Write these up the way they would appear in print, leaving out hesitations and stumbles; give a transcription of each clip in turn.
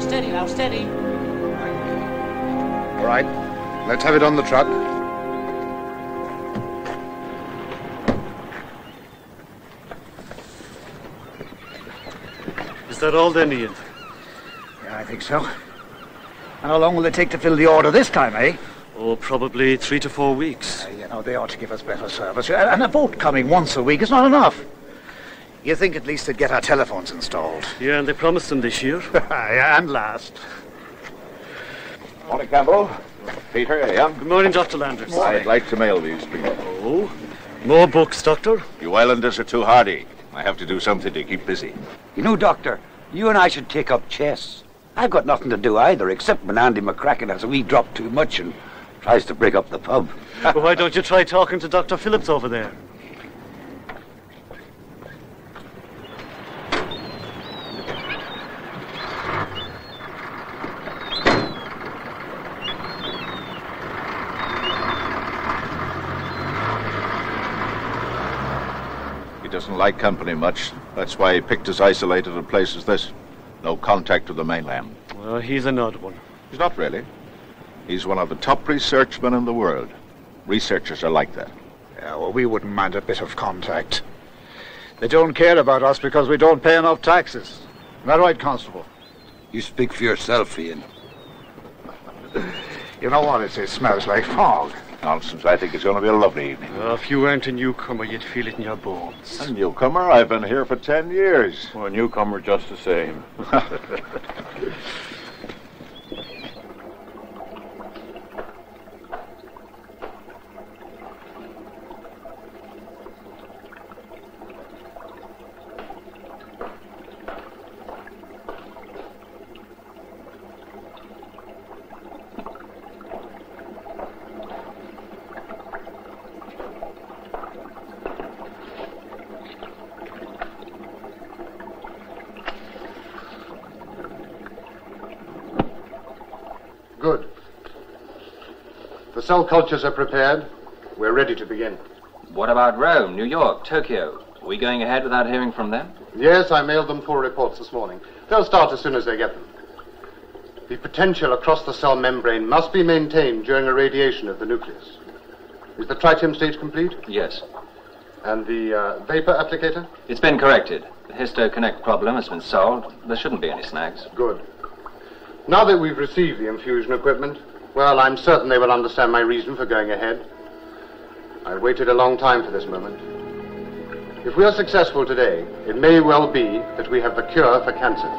Steady now, steady. All right, let's have it on the truck. Is that all then, Ian? Yeah, I think so. And how long will it take to fill the order this time, eh? Oh, probably 3 to 4 weeks. They ought to give us better service. And a boat coming once a week is not enough. You think at least they'd get our telephones installed? Yeah, and they promised them this year. Yeah, and last. Morning, Campbell. Peter, yeah? Good morning, Dr. Landers. I'd like to mail these, please. Oh, more books, Doctor? You islanders are too hardy. I have to do something to keep busy. You know, Doctor, you and I should take up chess. I've got nothing to do either, except when Andy McCracken has a wee drop too much and tries to break up the pub. Well, why don't you try talking to Dr. Phillips over there? He doesn't like company much. That's why he picked as isolated a place as this. No contact with the mainland. Well, he's an odd one. He's not really. He's one of the top researchmen in the world. Researchers are like that. Yeah, well, we wouldn't mind a bit of contact. They don't care about us because we don't pay enough taxes. Isn't that right, Constable? You speak for yourself, Ian. You know what? It smells like fog. Nonsense. I think it's going to be a lovely evening. Well, if you weren't a newcomer, you'd feel it in your bones. A newcomer? I've been here for 10 years. Well, a newcomer just the same. Good. The cell cultures are prepared. We're ready to begin. What about Rome, New York, Tokyo? Are we going ahead without hearing from them? Yes, I mailed them 4 reports this morning. They'll start as soon as they get them. The potential across the cell membrane must be maintained during irradiation of the nucleus. Is the tritium stage complete? Yes. And the vapor applicator? It's been corrected. The histoconnect problem has been solved. There shouldn't be any snags. Good. Now that we've received the infusion equipment, well, I'm certain they will understand my reason for going ahead. I've waited a long time for this moment. If we are successful today, it may well be that we have the cure for cancer.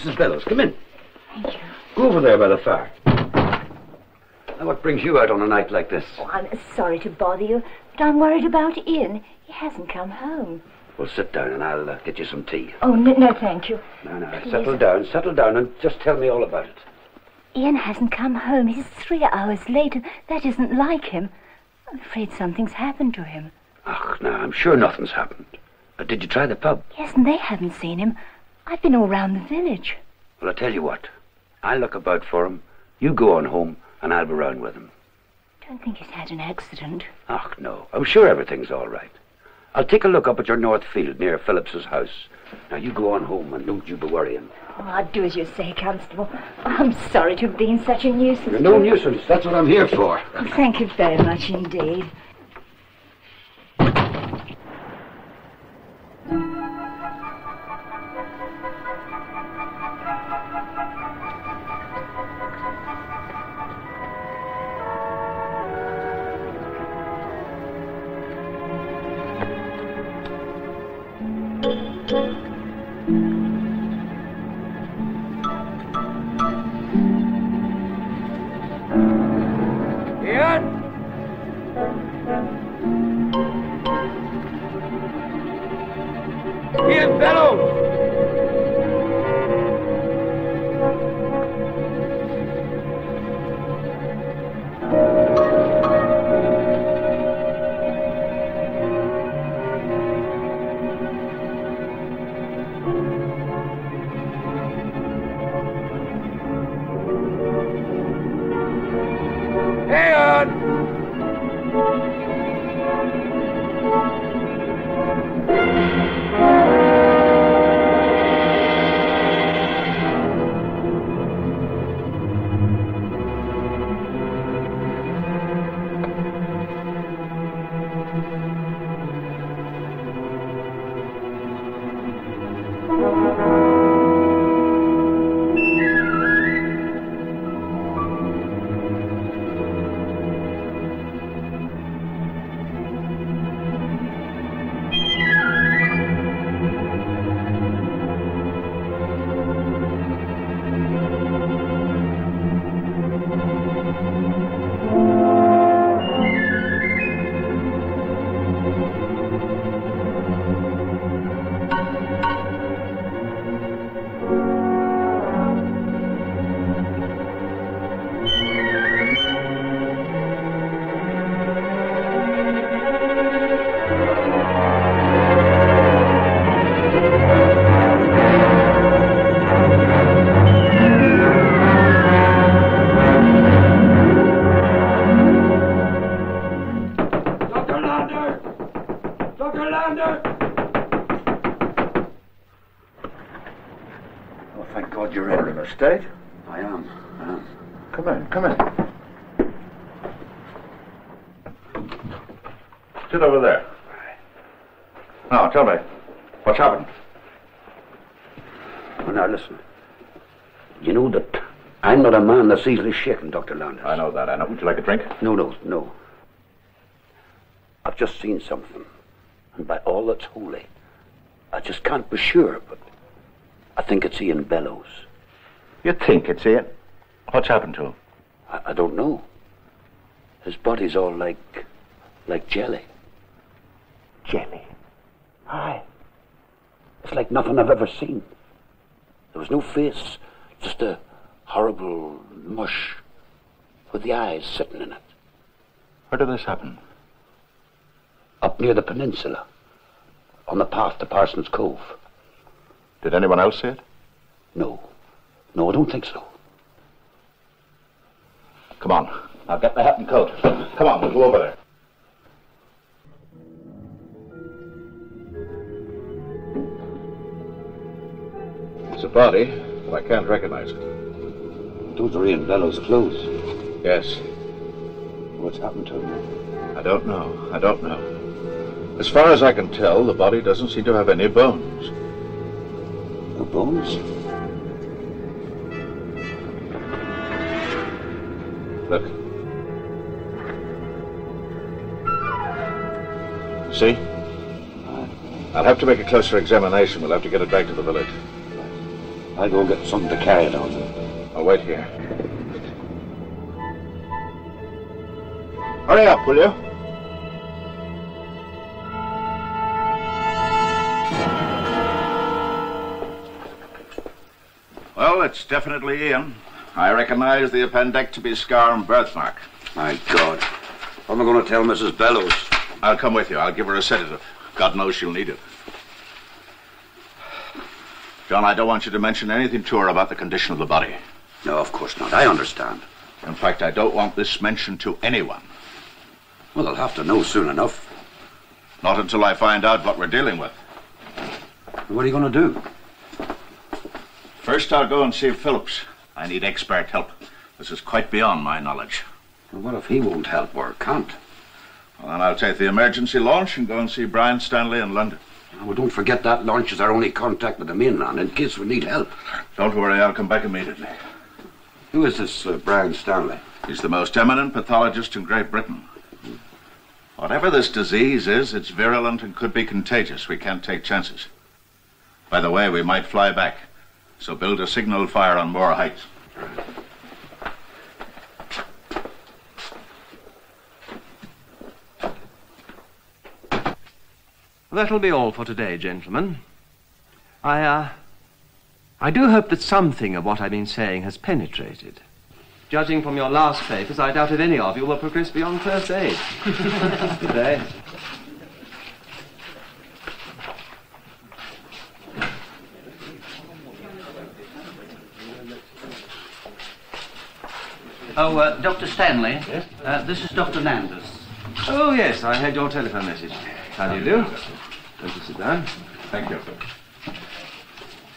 Mrs. Bellows, come in. Thank you. Go over there by the fire. Now, what brings you out on a night like this? Oh, I'm sorry to bother you, but I'm worried about Ian. He hasn't come home. Well, sit down and I'll get you some tea. Oh, no, thank you. No, Please. settle down and just tell me all about it. Ian hasn't come home. He's 3 hours late, and that isn't like him. I'm afraid something's happened to him. Ach, no, I'm sure nothing's happened. Did you try the pub? Yes, and they haven't seen him. I've been all round the village. Well, I'll tell you what. I'll look about for him. You go on home, and I'll be round with him. Don't think he's had an accident. Ach, no. I'm sure everything's all right. I'll take a look up at your north field near Phillips's house. Now, you go on home and don't you be worrying. Oh, I'll do as you say, Constable. I'm sorry to have been such a nuisance. You're no nuisance. That's what I'm here for. Oh, thank you very much indeed. Ian Bellows! State? I am. Come in. Sit over there. Now, tell me, what's happened? Well, now, listen. You know that I'm not a man that's easily shaken, Dr. Landis. I know that. Would you like a drink? No. I've just seen something. And by all that's holy, I just can't be sure, but I think it's Ian Bellows. You think it's Ian? What's happened to him? I don't know. His body's all like jelly. Jelly? Aye. It's like nothing I've ever seen. There was no face, just a horrible mush with the eyes sitting in it. Where did this happen? Up near the peninsula, on the path to Parsons Cove. Did anyone else see it? No, I don't think so. Come on, I'll get the hat and coat. Come on, we'll go over there. It's a body, but I can't recognize it. Those are Ian Bellows' clothes. Yes. What's happened to him? I don't know. As far as I can tell, the body doesn't seem to have any bones. No bones? Look. See? I'll have to make a closer examination. We'll have to get it back to the village. I'll go get something to carry down there. I'll wait here. Hurry up, will you? Well, it's definitely Ian. I recognize the appendectomy scar and birthmark. My God. What am I going to tell Mrs. Bellows? I'll come with you. I'll give her a sedative. God knows she'll need it. John, I don't want you to mention anything to her about the condition of the body. No, of course not. I understand. In fact, I don't want this mentioned to anyone. Well, they'll have to know soon enough. Not until I find out what we're dealing with. What are you going to do? First, I'll go and see Phillips. I need expert help. This is quite beyond my knowledge. Well, what if he won't help or can't? Well, then I'll take the emergency launch and go and see Brian Stanley in London. Well, don't forget that launch is our only contact with the mainland in case we need help. Don't worry, I'll come back immediately. Who is this Brian Stanley? He's the most eminent pathologist in Great Britain. Whatever this disease is, it's virulent and could be contagious. We can't take chances. By the way, we might fly back. So build a signal fire on Moor Heights. That'll be all for today, gentlemen. I do hope that something of what I've been saying has penetrated. Judging from your last papers, I doubt if any of you will progress beyond first aid. Good day. Oh, Dr. Stanley. Yes? This is Dr. Landis. Oh, yes, I had your telephone message. How do you do? Don't you sit down? Thank you.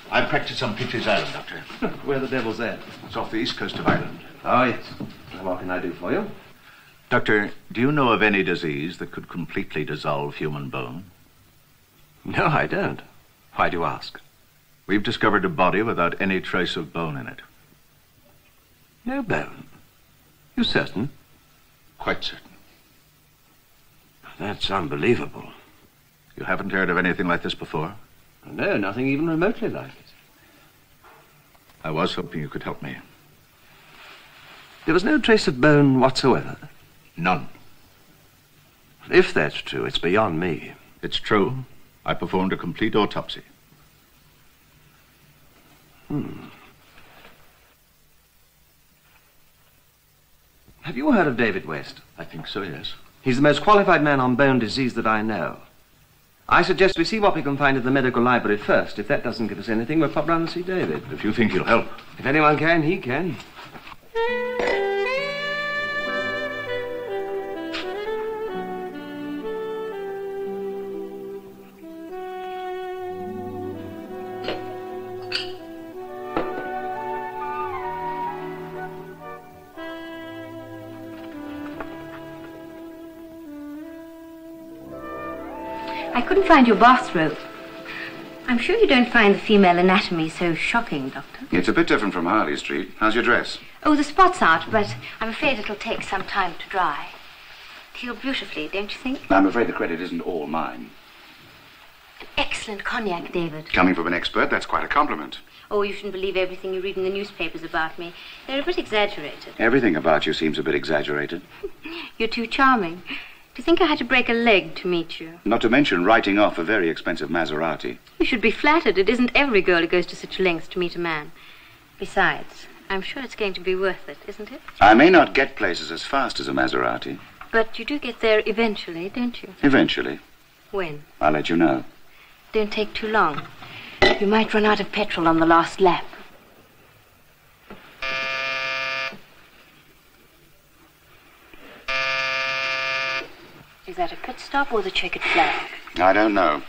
I practice on Peaches Island, Doctor. Where the devil's that? It's off the east coast of Ireland. Oh, yes. Well, what can I do for you? Doctor, do you know of any disease that could completely dissolve human bone? No, I don't. Why do you ask? We've discovered a body without any trace of bone in it. No bone? You certain? Quite certain. That's unbelievable. You haven't heard of anything like this before? No, nothing even remotely like it. I was hoping you could help me. There was no trace of bone whatsoever? None. If that's true, it's beyond me. It's true. I performed a complete autopsy. Have you heard of David West? I think so, yes. He's the most qualified man on bone disease that I know. I suggest we see what we can find at the medical library first. If that doesn't give us anything, we'll pop round and see David. If you think he'll help. If anyone can, he can. I couldn't find your bathrobe. I'm sure you don't find the female anatomy so shocking, Doctor. It's a bit different from Harley Street. How's your dress? Oh, the spot's out, but I'm afraid it'll take some time to dry. Heal beautifully, don't you think? I'm afraid the credit isn't all mine. An excellent cognac, David. Coming from an expert, that's quite a compliment. Oh, you shouldn't believe everything you read in the newspapers about me. They're a bit exaggerated. Everything about you seems a bit exaggerated. You're too charming. Do you think I had to break a leg to meet you? Not to mention writing off a very expensive Maserati. You should be flattered. It isn't every girl who goes to such lengths to meet a man. Besides, I'm sure it's going to be worth it, isn't it? I may not get places as fast as a Maserati. But you do get there eventually, don't you? Eventually. When? I'll let you know. Don't take too long. You might run out of petrol on the last lap. Is that a pit stop or the checkered flag? I don't know.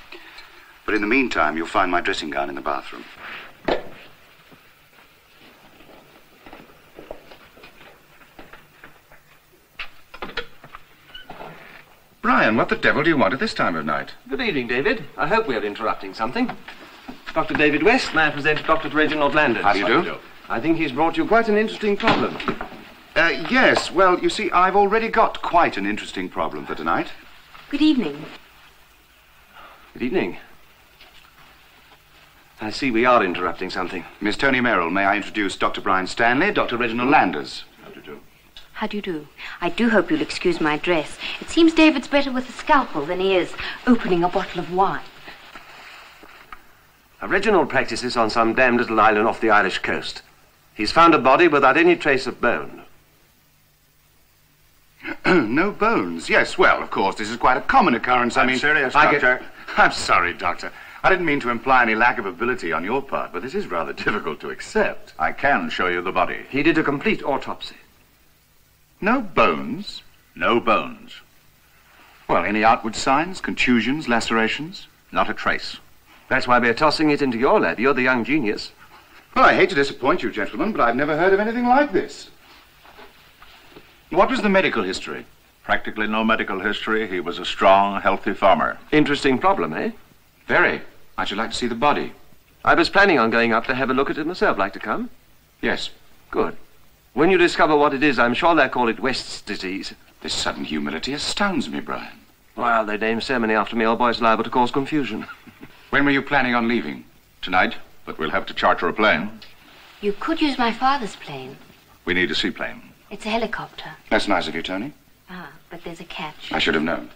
But in the meantime, you'll find my dressing gown in the bathroom. Brian, what the devil do you want at this time of night? Good evening, David. I hope we are interrupting something. Dr. David West, may I present Dr. Reginald Landis? How do you do? I think he's brought you quite an interesting problem. Yes. Well, you see, I've already got quite an interesting problem for tonight. Good evening. Good evening. I see we are interrupting something. Miss Tony Merrill, may I introduce Dr. Brian Stanley, Dr. Reginald Landers. How do you do? I do hope you'll excuse my dress. It seems David's better with a scalpel than he is opening a bottle of wine. Reginald practices on some damned little island off the Irish coast. He's found a body without any trace of bone. No bones? Yes, well, of course, this is quite a common occurrence. I mean... serious, Doctor. I'm sorry, Doctor. I didn't mean to imply any lack of ability on your part, but this is rather difficult to accept. I can show you the body. He did a complete autopsy. No bones? No bones. Well, any outward signs? Contusions, lacerations? Not a trace. That's why we're tossing it into your lab. You're the young genius. Well, I hate to disappoint you, gentlemen, but I've never heard of anything like this. What was the medical history? Practically no medical history. He was a strong, healthy farmer. Interesting problem, eh? Very. I should like to see the body. I was planning on going up to have a look at it myself. Like to come? Yes. Good. When you discover what it is, I'm sure they'll call it West's disease. This sudden humility astounds me, Brian. Well, they named so many after me, old boy's liable to cause confusion. When were you planning on leaving? Tonight, but we'll have to charter a plane. You could use my father's plane. We need a seaplane. It's a helicopter. That's nice of you, Tony. Ah, but there's a catch. I should have known.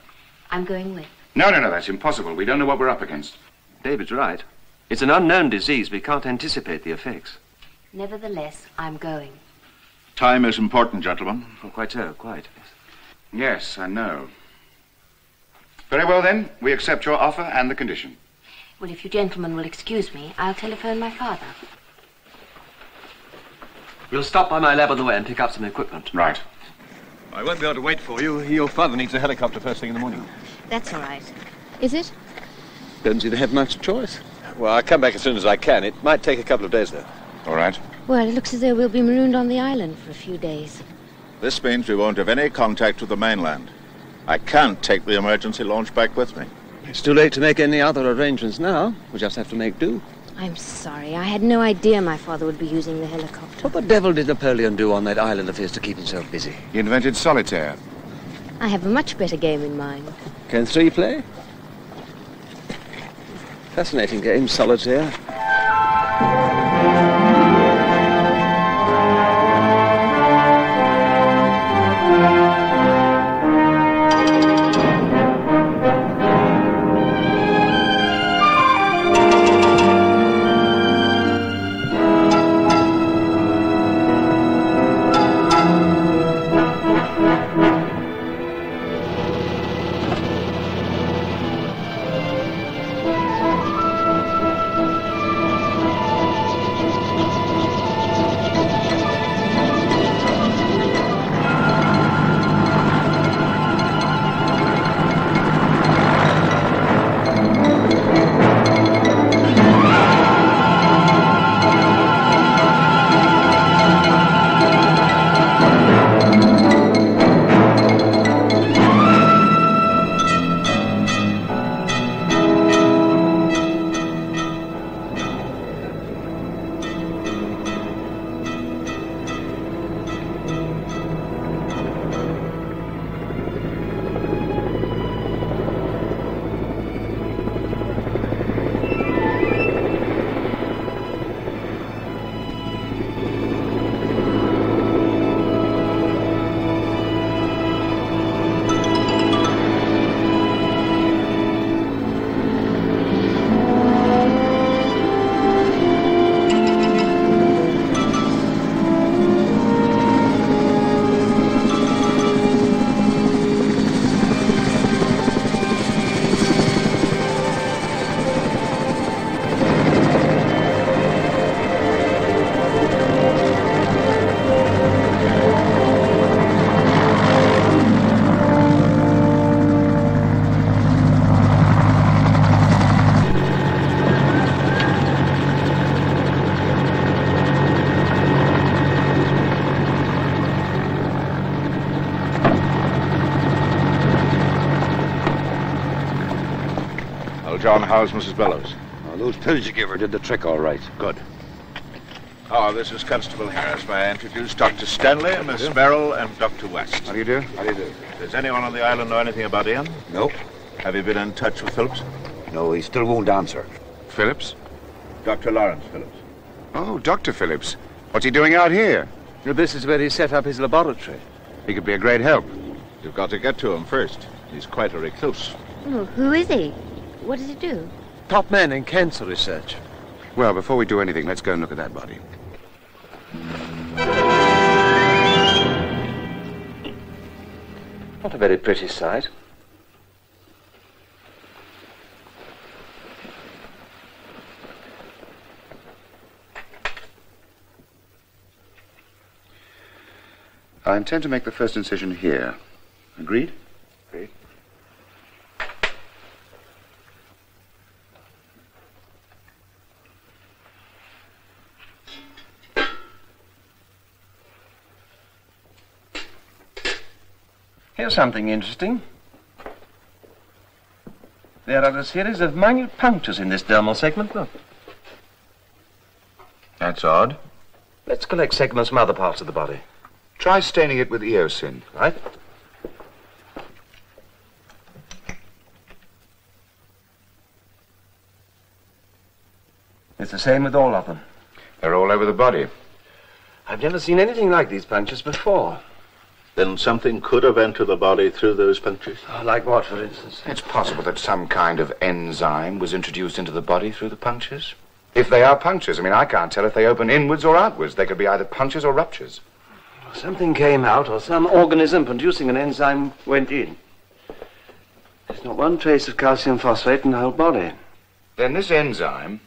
I'm going with. No, that's impossible. We don't know what we're up against. David's right. It's an unknown disease. We can't anticipate the effects. Nevertheless, I'm going. Time is important, gentlemen. Oh, quite so, quite. Yes, I know. Very well, then. We accept your offer and the condition. Well, if you gentlemen will excuse me, I'll telephone my father. We'll stop by my lab on the way and pick up some equipment. Right. I won't be able to wait for you. Your father needs a helicopter first thing in the morning. That's all right. Is it? Don't seem to have much choice. Well, I'll come back as soon as I can. It might take a couple of days, though. All right. Well, it looks as though we'll be marooned on the island for a few days. This means we won't have any contact with the mainland. I can't take the emergency launch back with me. It's too late to make any other arrangements now. We just have to make do. I'm sorry. I had no idea my father would be using the helicopter. What the devil did Napoleon do on that island of his to keep himself busy? He invented solitaire. I have a much better game in mind. Can three play? Fascinating game, solitaire. John, how's Mrs. Bellows? Oh, those pills you gave her did the trick all right. Good. Oh, this is Constable Harris. May I introduce Dr. Stanley, Miss Merrill, and Dr. West. How do you do? How do you do? Does anyone on the island know anything about Ian? Nope. Have you been in touch with Phillips? No, he still won't answer. Phillips? Dr. Lawrence Phillips. Oh, Dr. Phillips. What's he doing out here? This is where he set up his laboratory. He could be a great help. You've got to get to him first. He's quite a recluse. Oh, who is he? What does he do? Top man in cancer research. Well, before we do anything, let's go and look at that body. Not a very pretty sight. I intend to make the first incision here. Agreed? Agreed. Here's something interesting. There are a series of minute punctures in this dermal segment, look. That's odd. Let's collect segments from other parts of the body. Try staining it with eosin. Right? It's the same with all of them. They're all over the body. I've never seen anything like these punctures before. Then something could have entered the body through those punctures? Oh, like what, for instance? It's possible that some kind of enzyme was introduced into the body through the punctures. If they are punctures, I can't tell if they open inwards or outwards. They could be either punctures or ruptures. Something came out, or some organism producing an enzyme went in. There's not one trace of calcium phosphate in the whole body. Then this enzyme,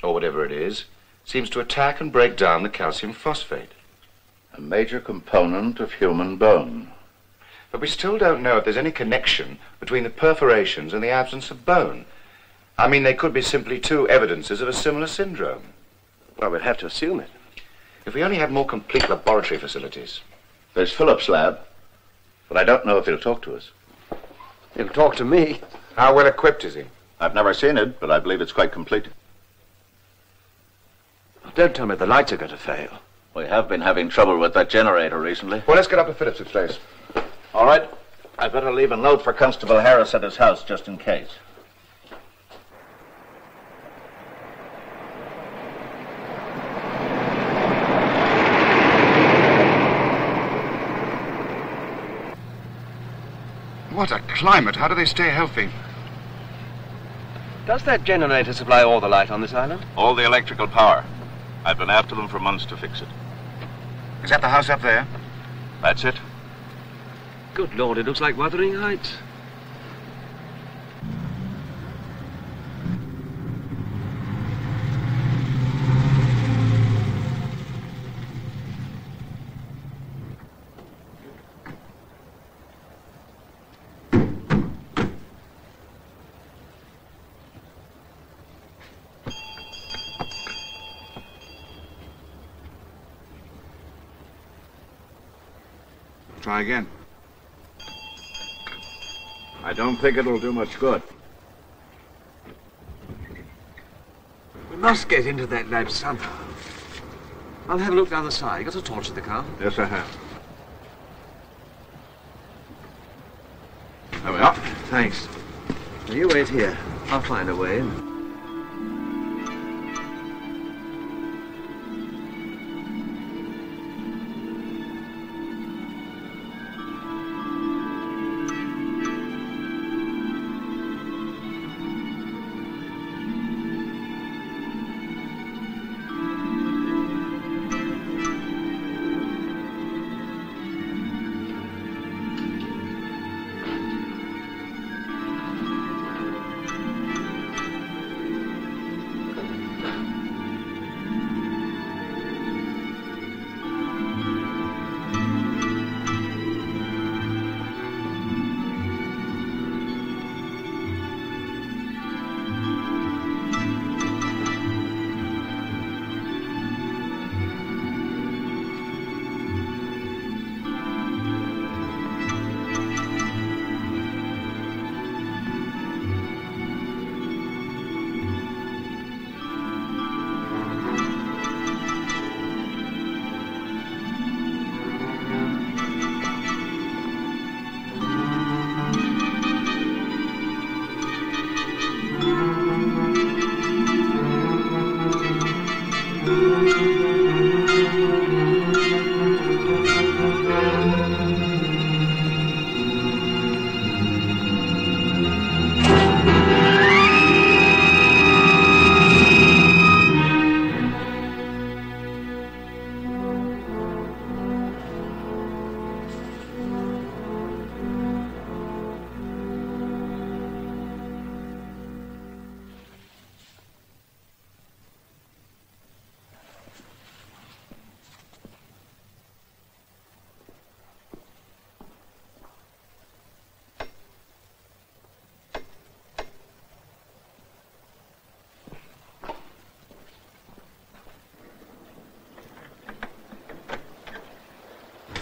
or whatever it is, seems to attack and break down the calcium phosphate. A major component of human bone. But we still don't know if there's any connection between the perforations and the absence of bone. They could be simply two evidences of a similar syndrome. Well, we'd have to assume it. If we only had more complete laboratory facilities. There's Phillips' lab, but I don't know if he'll talk to us. He'll talk to me. How well equipped is he? I've never seen it, but I believe it's quite complete. Don't tell me the lights are going to fail. We have been having trouble with that generator recently. Well, let's get up to Phillips' place. All right. I'd better leave a note for Constable Harris at his house, just in case. What a climate. How do they stay healthy? Does that generator supply all the light on this island? All the electrical power. I've been after them for months to fix it. Is that the house up there? That's it. Good Lord, it looks like Wuthering Heights. Try again. I don't think it'll do much good. We must get into that lab somehow. I'll have a look down the side. Got a torch in the car? Yes, I have. There we are. Thanks. Now you wait here. I'll find a way in.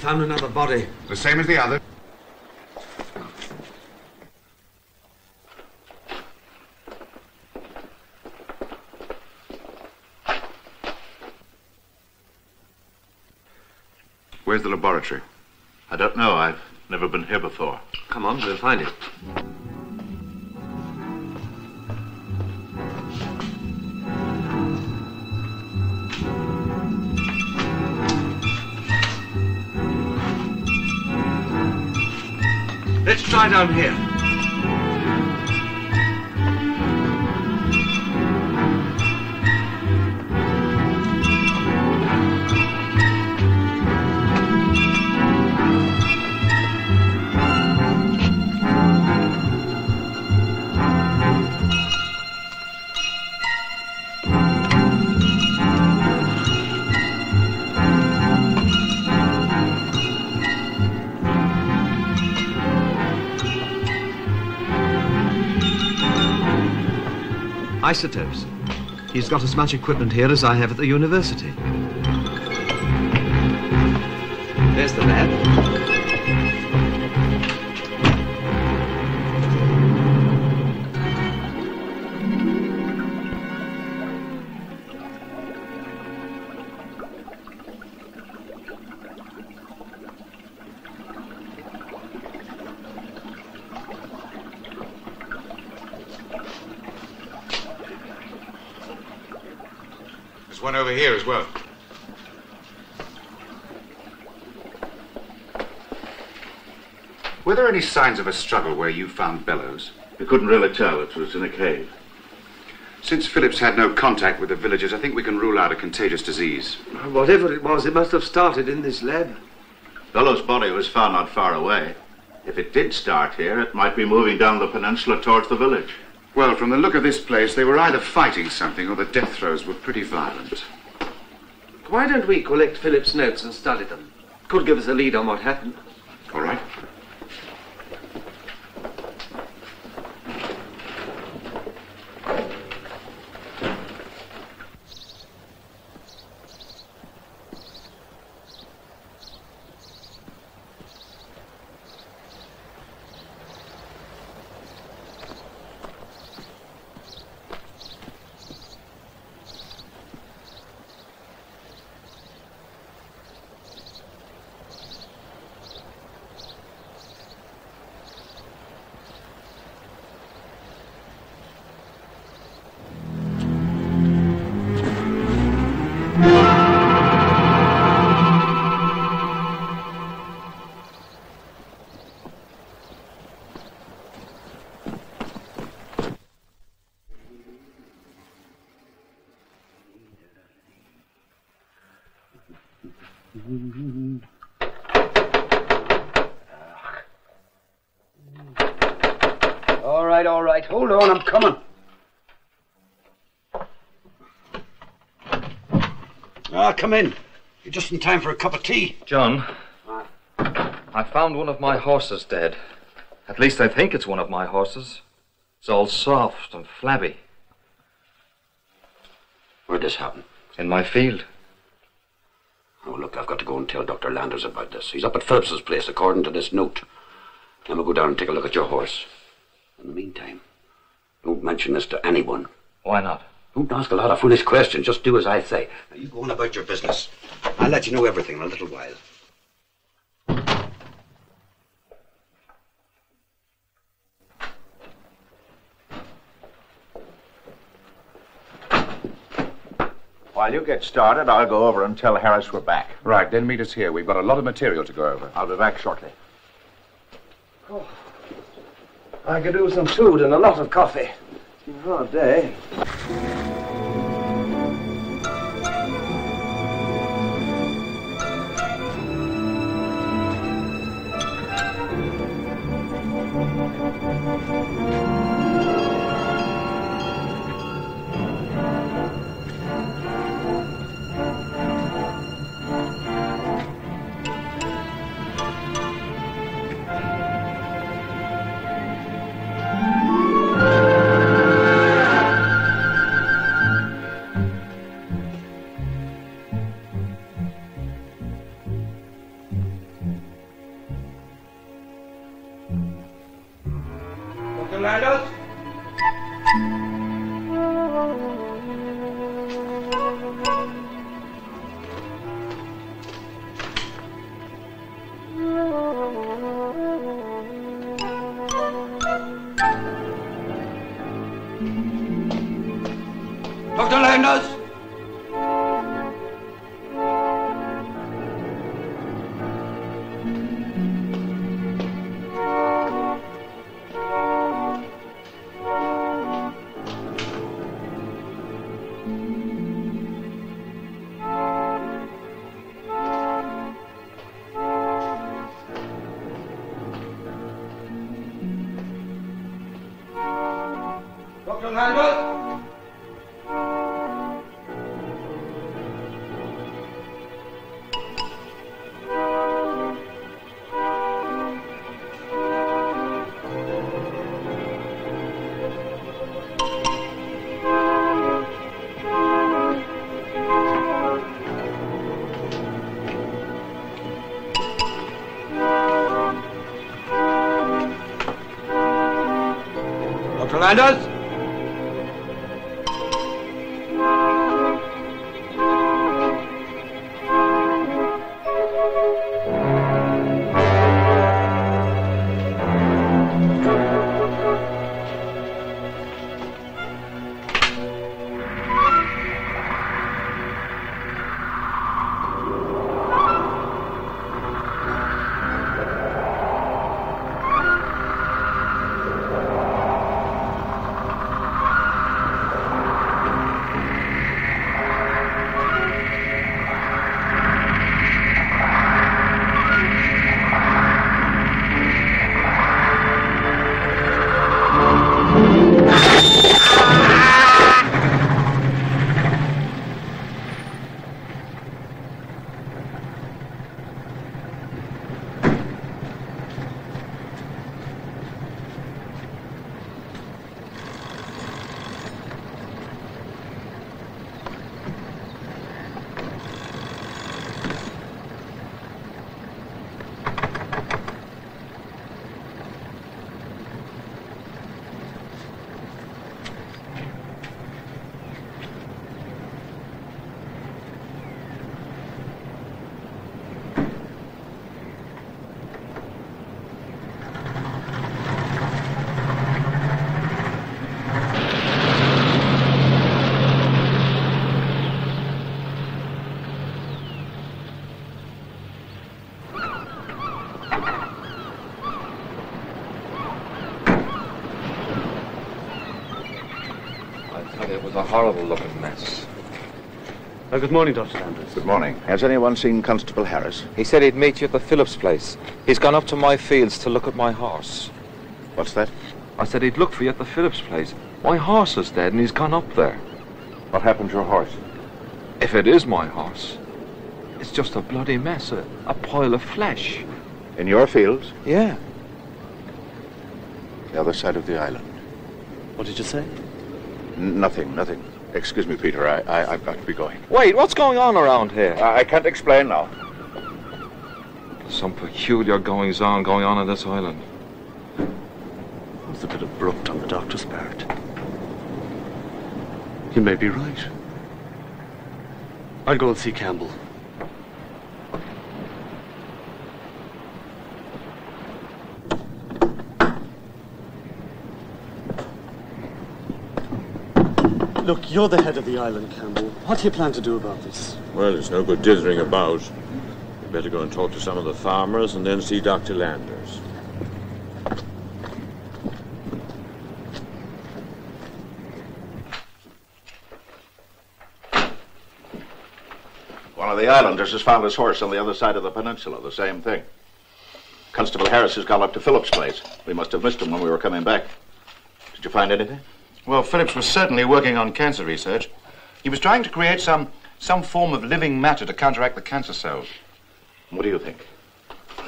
found another body. The same as the other? Where's the laboratory? I don't know. I've never been here before. Come on, we'll find it. Let's try down here. Isotopes. He's got as much equipment here as I have at the university. There's the lab. One over here as well. Were there any signs of a struggle where you found Bellows? We couldn't really tell. It was in a cave. Since Phillips had no contact with the villagers, I think we can rule out a contagious disease. Whatever it was, it must have started in this lab. Bellows' body was found not far away. If it did start here, it might be moving down the peninsula towards the village. Well, from the look of this place, they were either fighting something or the death throes were pretty violent. Why don't we collect Philip's notes and study them? Could give us a lead on what happened. All right. All right. Hold on, I'm coming. Come in. You're just in time for a cup of tea. John, I found one of my horses dead. At least I think it's one of my horses. It's all soft and flabby. Where'd this happen? In my field. Oh, look, I've got to go and tell Dr. Landers about this. He's up at Phillips's place, according to this note. Then we'll go down and take a look at your horse. In the meantime, don't mention this to anyone. Why not? Don't ask a lot of foolish questions. Just do as I say. Now, you go on about your business. I'll let you know everything in a little while. While you get started, I'll go over and tell Harris we're back. Right, then meet us here. We've got a lot of material to go over. I'll be back shortly. Oh, I could do some food and a lot of coffee. It's been a hard day. Landers? Dr. Landers? Dr. Landers? Dr. Landers? It was a horrible-looking mess. Good morning, Dr. Landers. Good morning. Has anyone seen Constable Harris? He said he'd meet you at the Phillips place. He's gone up to my fields to look at my horse. What's that? I said he'd look for you at the Phillips place. My horse is dead and he's gone up there. What happened to your horse? If it is my horse, it's just a bloody mess, a pile of flesh. In your fields? Yeah. The other side of the island. What did you say? Nothing. Excuse me, Peter. I've got to be going. Wait, what's going on around here? I can't explain now. Some peculiar goings-on going on this island. It was a bit abrupt on the doctor's part. You may be right. I'll go and see Campbell. Look, you're the head of the island, Campbell. What do you plan to do about this? Well, it's no good dithering about. You better go and talk to some of the farmers and then see Dr. Landers. One of the islanders has found his horse on the other side of the peninsula. The same thing. Constable Harris has gone up to Phillips' place. We must have missed him when we were coming back. Did you find anything? Well, Phillips was certainly working on cancer research. He was trying to create some form of living matter to counteract the cancer cells. What do you think?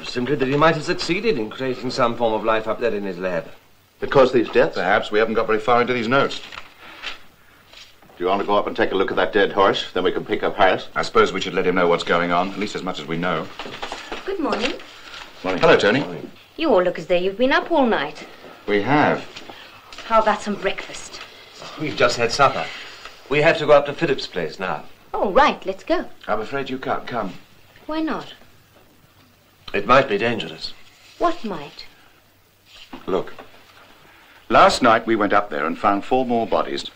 Simply that he might have succeeded in creating some form of life up there in his lab. It caused these deaths? Perhaps. We haven't got very far into these notes. Do you want to go up and take a look at that dead horse? Then we can pick up Harris. I suppose we should let him know what's going on, at least as much as we know. Good morning. Morning. Hello, Tony. You all look as though you've been up all night. We have. How about some breakfast? We've just had supper. We have to go up to Philip's place now. Oh, right, let's go. I'm afraid you can't come. Why not? It might be dangerous. What might? Look, last night we went up there and found 4 more bodies.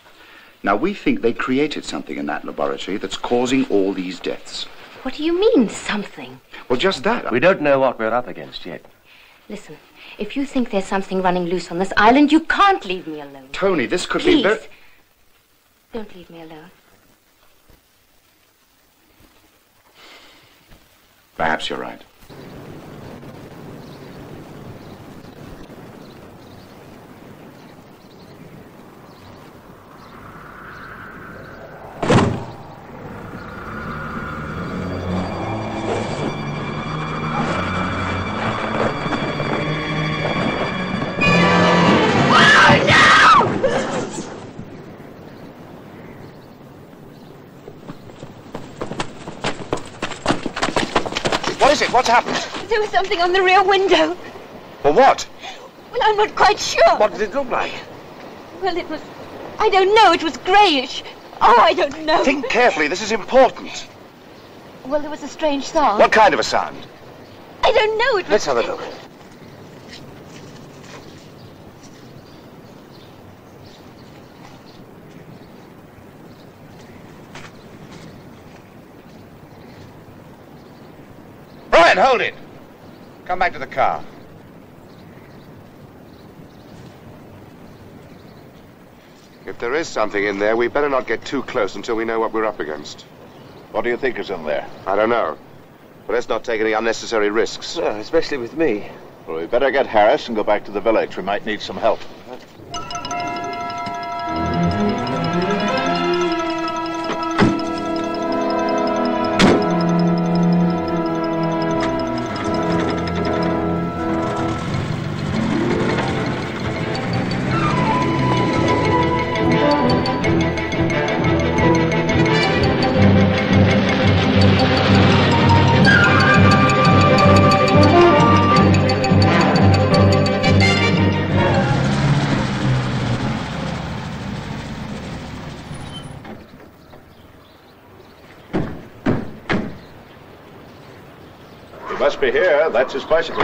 Now, we think they created something in that laboratory that's causing all these deaths. What do you mean, something? Well, just that. We don't know what we're up against yet. Listen, if you think there's something running loose on this island, you can't leave me alone. Tony, this could Please. be very... Don't leave me alone. Perhaps you're right. What is it? What's happened? There was something on the rear window. Well, what? Well, I'm not quite sure. What did it look like? Well, it was... I don't know. It was greyish. Oh, I don't know. Think carefully. This is important. Well, there was a strange sound. What kind of a sound? I don't know. It was... Let's have a look. Brian, hold it. Come back to the car. If there is something in there, we better not get too close until we know what we're up against. What do you think is in there? I don't know. But let's not take any unnecessary risks. No, especially with me. Well, we better get Harris and go back to the village. We might need some help. Must be here. That's his bicycle.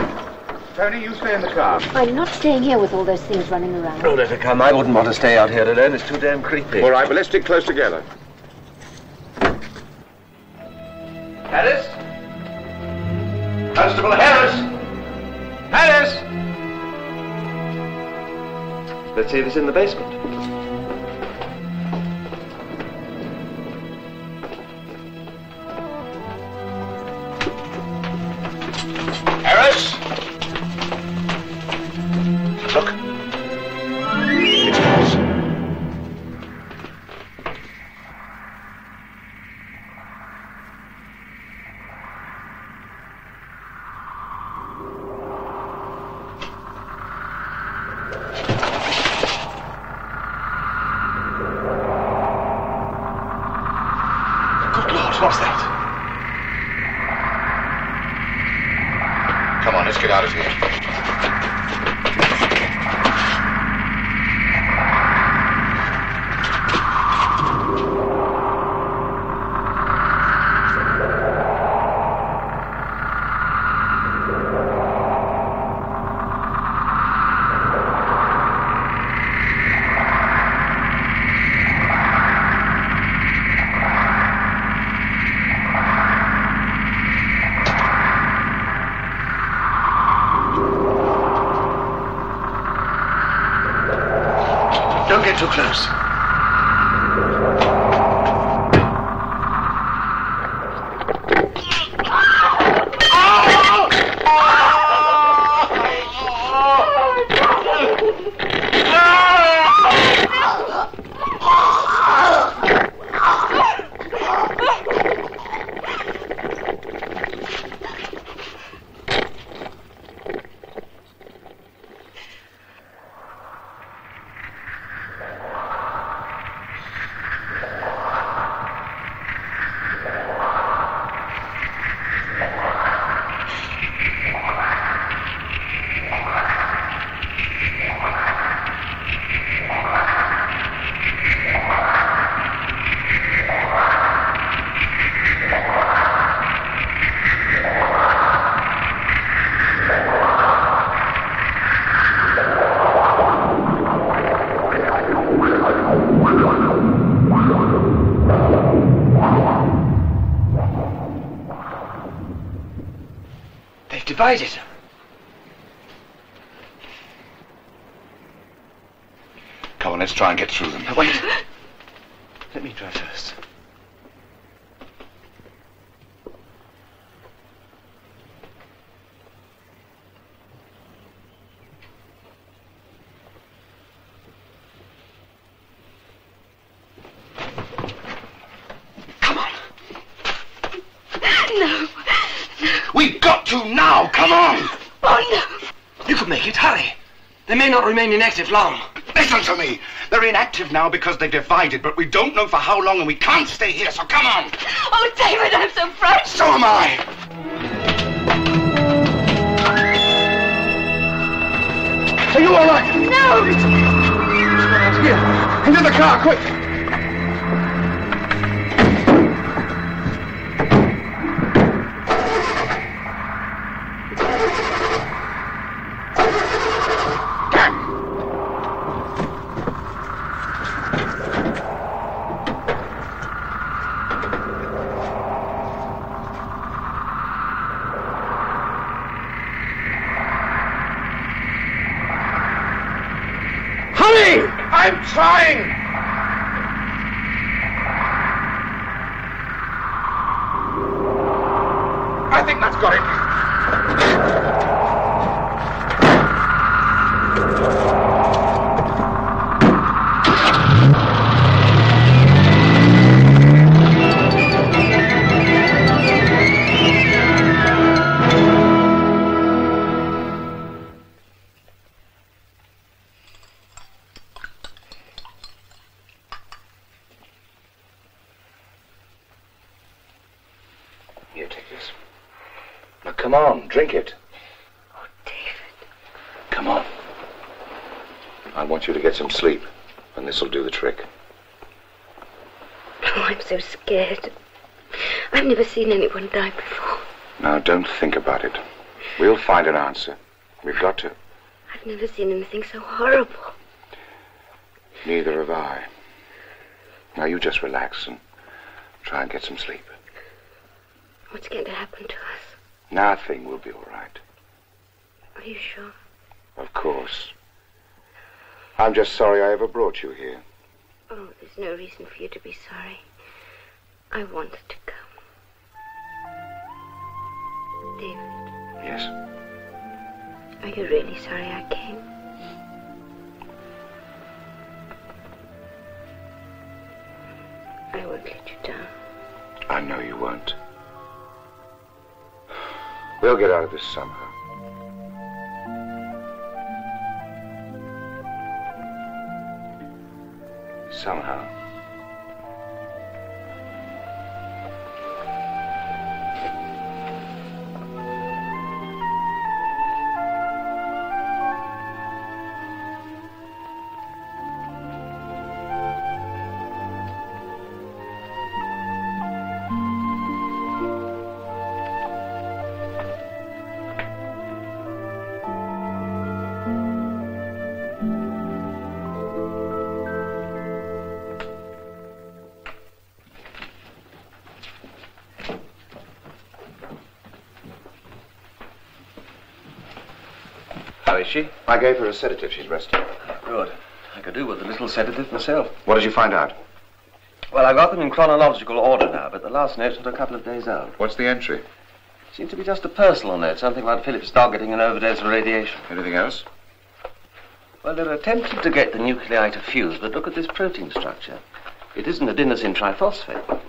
Tony, you stay in the car. I'm not staying here with all those things running around. Oh, let her come. I wouldn't want to stay out here alone. It's too damn creepy. All right, but let's stick close together. Harris? Constable Harris! Harris! Let's see if it's in the basement. Harris! Look. It's close. Good Lord, what's that? Come on, let's get out of here. Don't get too close. divided. Come on, let's try and get through them. Wait. Let me try first. No. No. We've got to now! Come on! Oh, no. You could make it. Hurry. They may not remain inactive long. Listen to me. They're inactive now because they're divided, but we don't know for how long and we can't stay here, so come on. Oh, David, I'm so frightened. So am I. Are you all right? No. Here, into the car, quick. I'm trying! I think that's got it. Come on, drink it. Oh, David. Come on. I want you to get some sleep, and this'll do the trick. Oh, I'm so scared. I've never seen anyone die before. Now, don't think about it. We'll find an answer. We've got to. I've never seen anything so horrible. Neither have I. Now, you just relax and try and get some sleep. What's going to happen to us? Nothing will be all right. Are you sure? Of course. I'm just sorry I ever brought you here. Oh, there's no reason for you to be sorry. I wanted to come. David. Yes? Are you really sorry I came? I won't let you down. I know you won't. We'll get out of this somehow. Somehow. How is she? I gave her a sedative. She's resting. Good. I could do with a little sedative myself. What did you find out? Well, I got them in chronological order now, but the last notes were a couple of days out. What's the entry? Seemed to be just a personal note, something about Philip's dog getting an overdose of radiation. Anything else? Well, they're attempting to get the nuclei to fuse, but look at this protein structure. It isn't adenosine triphosphate.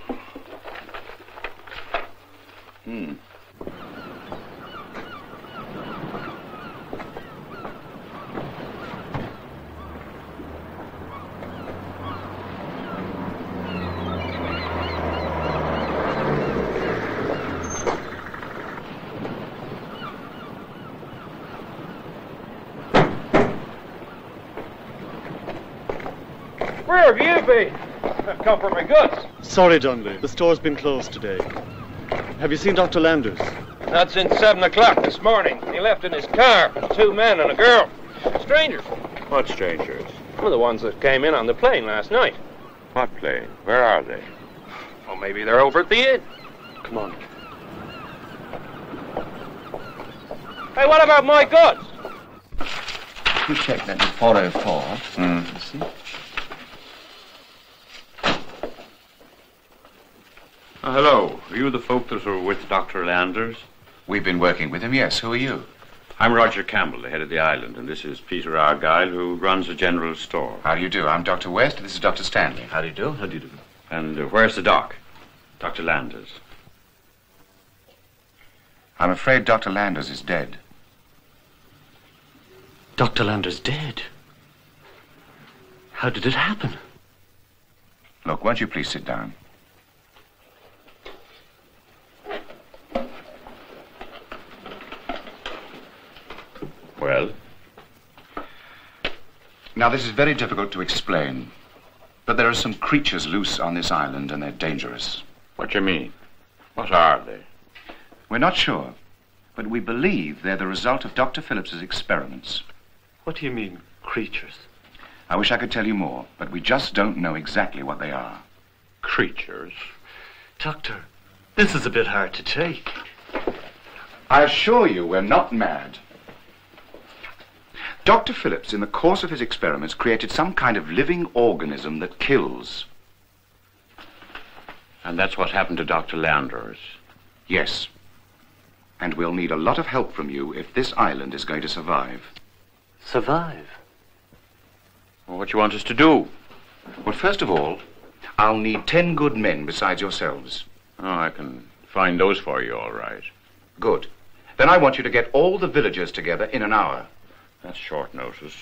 Where have you been? I've come for my goods. Sorry, Dudley. The store's been closed today. Have you seen Dr. Landers? Not since 7 o'clock this morning. He left in his car with 2 men and a girl. Strangers. What strangers? Some of the ones that came in on the plane last night. What plane? Where are they? Well, maybe they're over at the inn. Come on. Hey, what about my goods? You check that is 404. You see? Hello. Are you the folk that are with Dr. Landers? We've been working with him, yes. Who are you? I'm Roger Campbell, the head of the island, and this is Peter Argyle, who runs a general store. How do you do? I'm Dr. West, this is Dr. Stanley. How do you do? How do you do? And where's the doc? Dr. Landers. I'm afraid Dr. Landers is dead. Dr. Landers dead? How did it happen? Look, won't you please sit down? Well? Now, this is very difficult to explain, but there are some creatures loose on this island, and they're dangerous. What do you mean? What are they? We're not sure, but we believe they're the result of Dr. Phillips's experiments. What do you mean, creatures? I wish I could tell you more, but we just don't know exactly what they are. Creatures? Doctor, this is a bit hard to take. I assure you we're not mad. Dr. Phillips, in the course of his experiments, created some kind of living organism that kills. And that's what happened to Dr. Landers? Yes. And we'll need a lot of help from you if this island is going to survive. Survive? Well, what do you want us to do? Well, first of all, I'll need 10 good men besides yourselves. Oh, I can find those for you, all right. Good. Then I want you to get all the villagers together in an hour. That's short notice.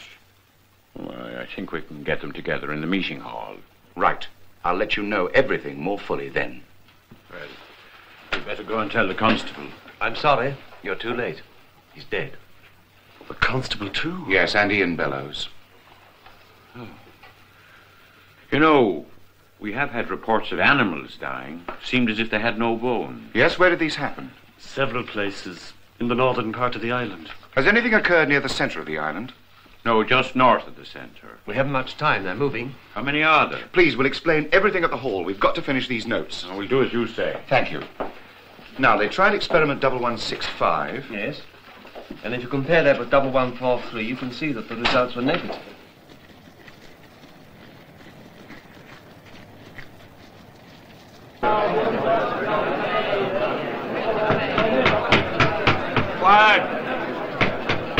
Well, I think we can get them together in the meeting hall. Right. I'll let you know everything more fully then. Well, we'd better go and tell the constable. I'm sorry. You're too late. He's dead. The constable, too? Yes, and Ian Bellows. Oh. You know, we have had reports of animals dying. Seemed as if they had no bone. Yes, where did these happen? Several places in the northern part of the island. Has anything occurred near the center of the island? No, just north of the center. We haven't much time. They're moving. How many are there? Please, we'll explain everything at the hall. We've got to finish these notes. Oh, we'll do as you say. Thank you. Now, they tried experiment 1165. Yes. And if you compare that with 1143, you can see that the results were negative.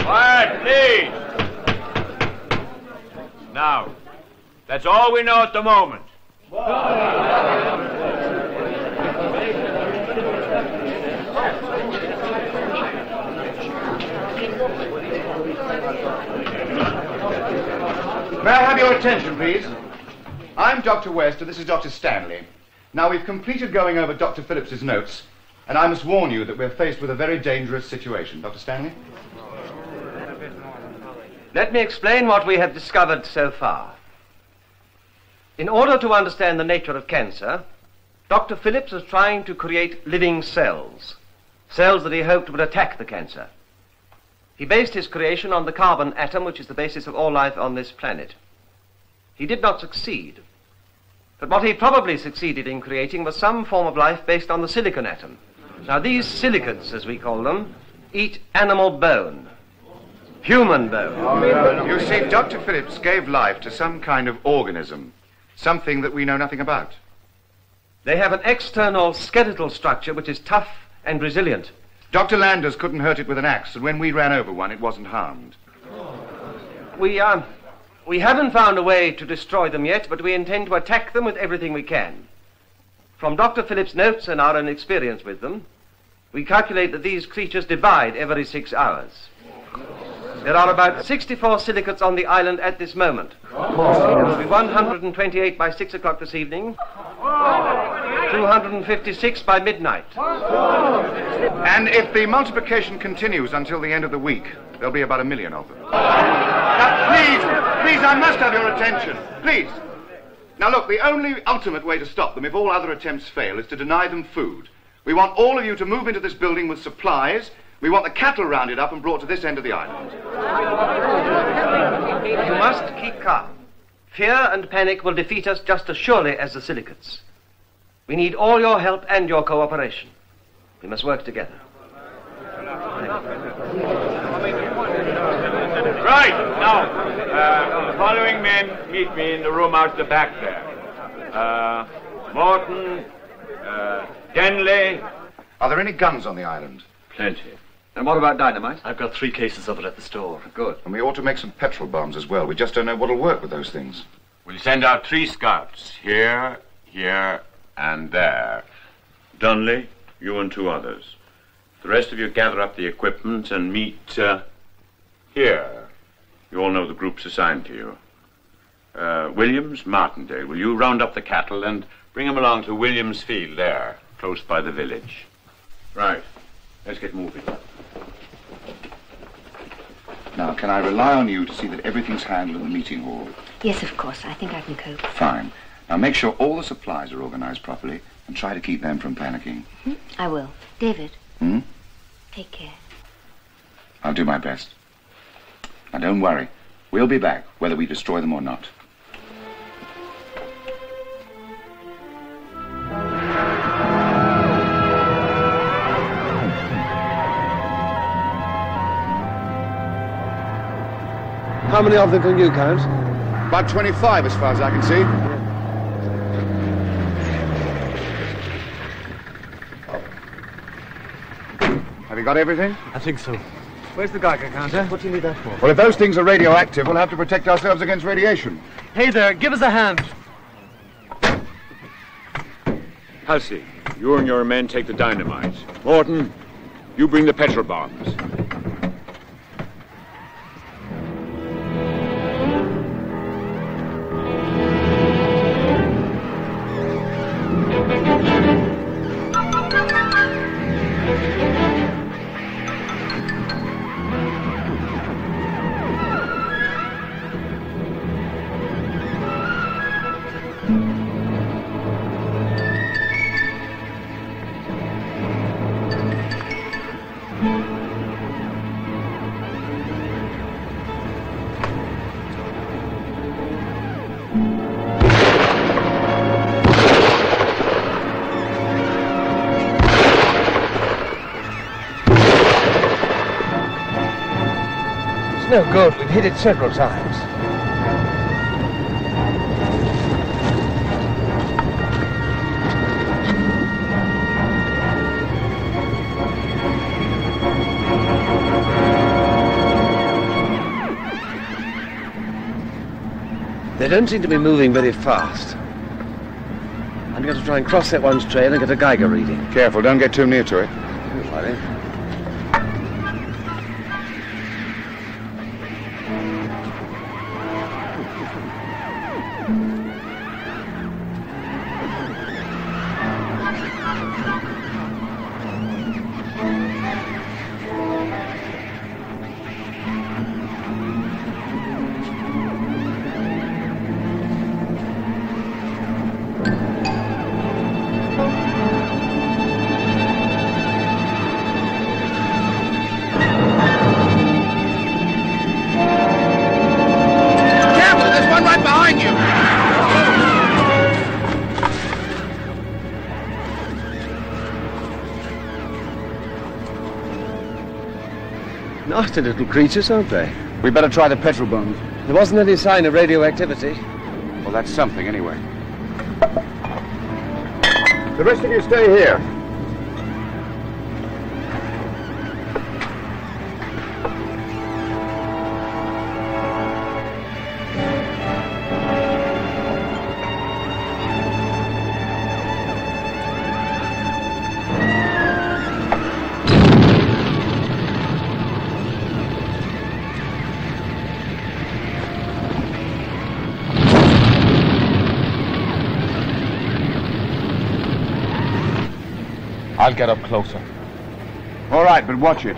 Quiet, please. Now, that's all we know at the moment. May I have your attention, please? I'm Dr. West, and this is Dr. Stanley. Now, we've completed going over Dr. Phillips's notes, and I must warn you that we're faced with a very dangerous situation. Dr. Stanley? Let me explain what we have discovered so far. In order to understand the nature of cancer, Dr. Phillips was trying to create living cells, cells that he hoped would attack the cancer. He based his creation on the carbon atom, which is the basis of all life on this planet. He did not succeed, but what he probably succeeded in creating was some form of life based on the silicon atom. Now, these silicates, as we call them, eat animal bone. Human bone. You see, Dr. Phillips gave life to some kind of organism, something that we know nothing about. They have an external skeletal structure which is tough and resilient. Dr. Landers couldn't hurt it with an axe, and when we ran over one, it wasn't harmed. We haven't found a way to destroy them yet, but we intend to attack them with everything we can. From Dr. Phillips' notes and our own experience with them, we calculate that these creatures divide every 6 hours. There are about 64 silicates on the island at this moment. There will be 128 by 6 o'clock this evening, 256 by midnight. And if the multiplication continues until the end of the week, there'll be about 1 million of them. Now, please, I must have your attention. Please. Now, look, the only ultimate way to stop them, if all other attempts fail, is to deny them food. We want all of you to move into this building with supplies. We want the cattle rounded up and brought to this end of the island. You must keep calm. Fear and panic will defeat us just as surely as the silicates. We need all your help and your cooperation. We must work together. Thank you. Now, following men, meet me in the room out the back there. Morton, Denley. Are there any guns on the island? Plenty. And what about dynamite? I've got 3 cases of it at the store. Good. And we ought to make some petrol bombs as well. We just don't know what'll work with those things. We'll send out 3 scouts. Here, here, and there. Dunley, you and 2 others. The rest of you gather up the equipment and meet, here. You all know the groups assigned to you. Williams, Martindale, will you round up the cattle and bring them along to Williams Field there, close by the village? Right. Let's get moving. Now, can I rely on you to see that everything's handled in the meeting hall? Yes, of course. I think I can cope. Fine. Now, make sure all the supplies are organized properly and try to keep them from panicking. I will. David. Hmm? Take care. I'll do my best. Now, don't worry. We'll be back, whether we destroy them or not. How many of them can you count? About 25, as far as I can see. Have you got everything? I think so. Where's the Geiger counter? What do you need that for? Well, if those things are radioactive, we'll have to protect ourselves against radiation. Hey there, give us a hand. Halsey, you and your men take the dynamite. Morton, you bring the petrol bombs. No good. We've hit it several times. They don't seem to be moving very fast. I'm going to try and cross that one's trail and get a Geiger reading. Careful, don't get too near to it. Funny. Nasty little creatures, aren't they? We better try the petrol bombs. There wasn't any sign of radioactivity. Well, that's something, anyway. The rest of you stay here. I'll get up closer. All right, but watch it.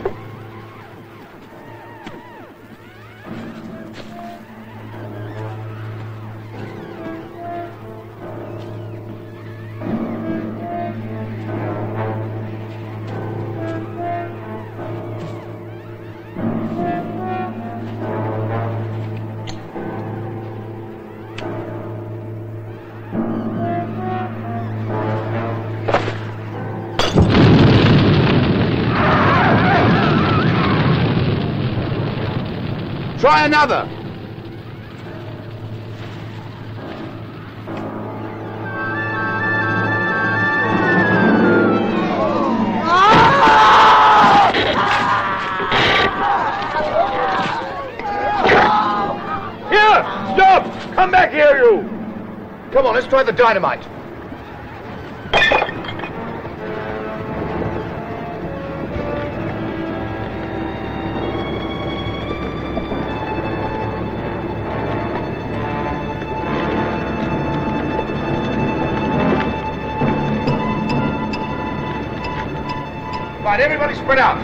Try another. Stop! Come back here, you! Come on, let's try the dynamite. Right, everybody spread out.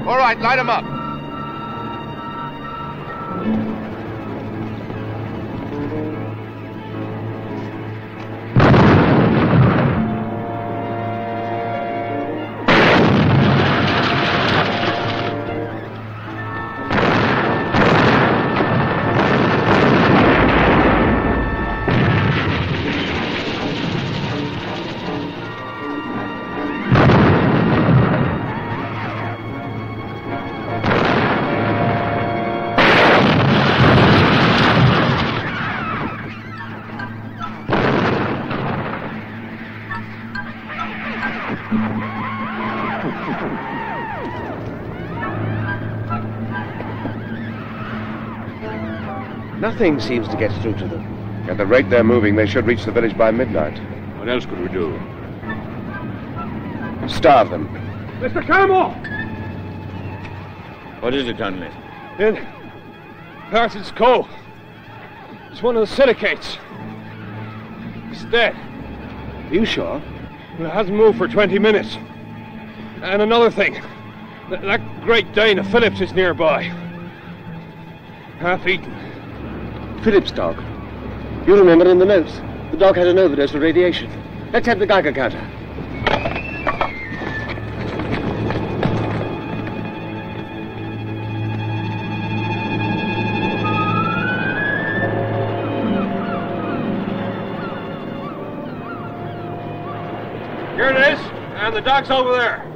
All right, light them up. Nothing seems to get through to them. At the rate they're moving, they should reach the village by midnight. What else could we do? Starve them. Mr. Campbell! What is it, Donnelly? In Parsons Cove. It's one of the silicates. It's dead. Are you sure? Well, it hasn't moved for 20 minutes. And another thing. That Great Dane of Phillips is nearby. Half eaten. Phillips' dog. You remember in the notes, the dog had an overdose of radiation. Let's have the Geiger counter. Here it is, and the dog's over there.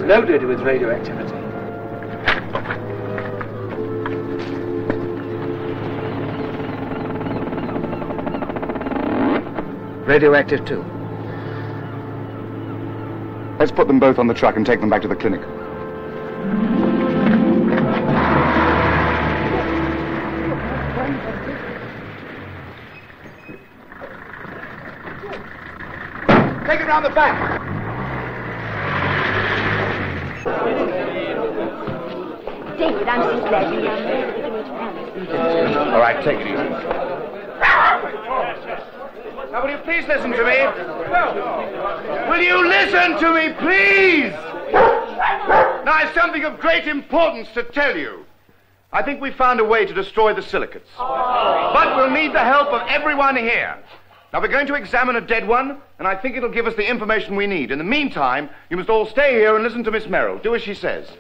Loaded with radioactivity. Radioactive too. Let's put them both on the truck and take them back to the clinic. Take it round the back. David, I'm so glad you're down there. Beginning to panic. All right, take it easy. Now, will you please listen to me? Will you listen to me, please? Now, I have something of great importance to tell you. I think we found a way to destroy the silicates. But we'll need the help of everyone here. Now, we're going to examine a dead one, and I think it'll give us the information we need. In the meantime, you must all stay here and listen to Miss Merrill. Do as she says.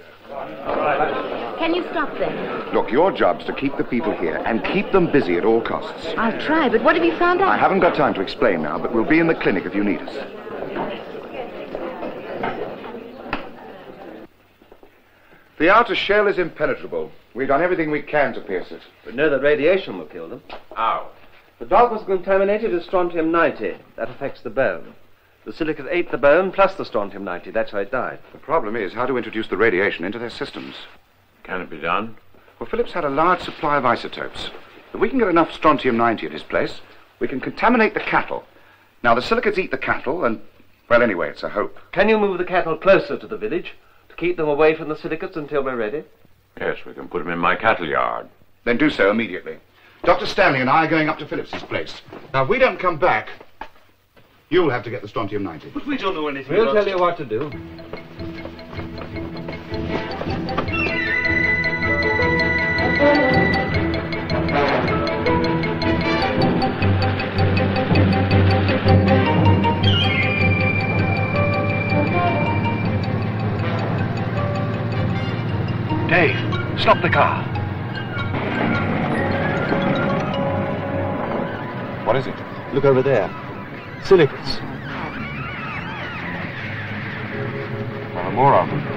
Can you stop them? Look, your job's to keep the people here and keep them busy at all costs. I'll try, but what have you found out? I haven't got time to explain now, but we'll be in the clinic if you need us. The outer shell is impenetrable. We've done everything we can to pierce it. We know that radiation will kill them. How? The dog was contaminated with strontium-90. That affects the bone. The silicate ate the bone plus the strontium-90. That's how it died. The problem is how to introduce the radiation into their systems. Can it be done? Well, Phillips had a large supply of isotopes. If we can get enough strontium-90 at his place, we can contaminate the cattle. Now, the silicates eat the cattle, and, well, anyway, it's a hope. Can you move the cattle closer to the village to keep them away from the silicates until we're ready? Yes, we can put them in my cattle yard. Then do so immediately. Dr. Stanley and I are going up to Phillips's place. Now, if we don't come back, you'll have to get the strontium-90. But we don't know anything. We'll tell you what to do. Dave, stop the car. What is it? Look over there. Silicates. There are more of them.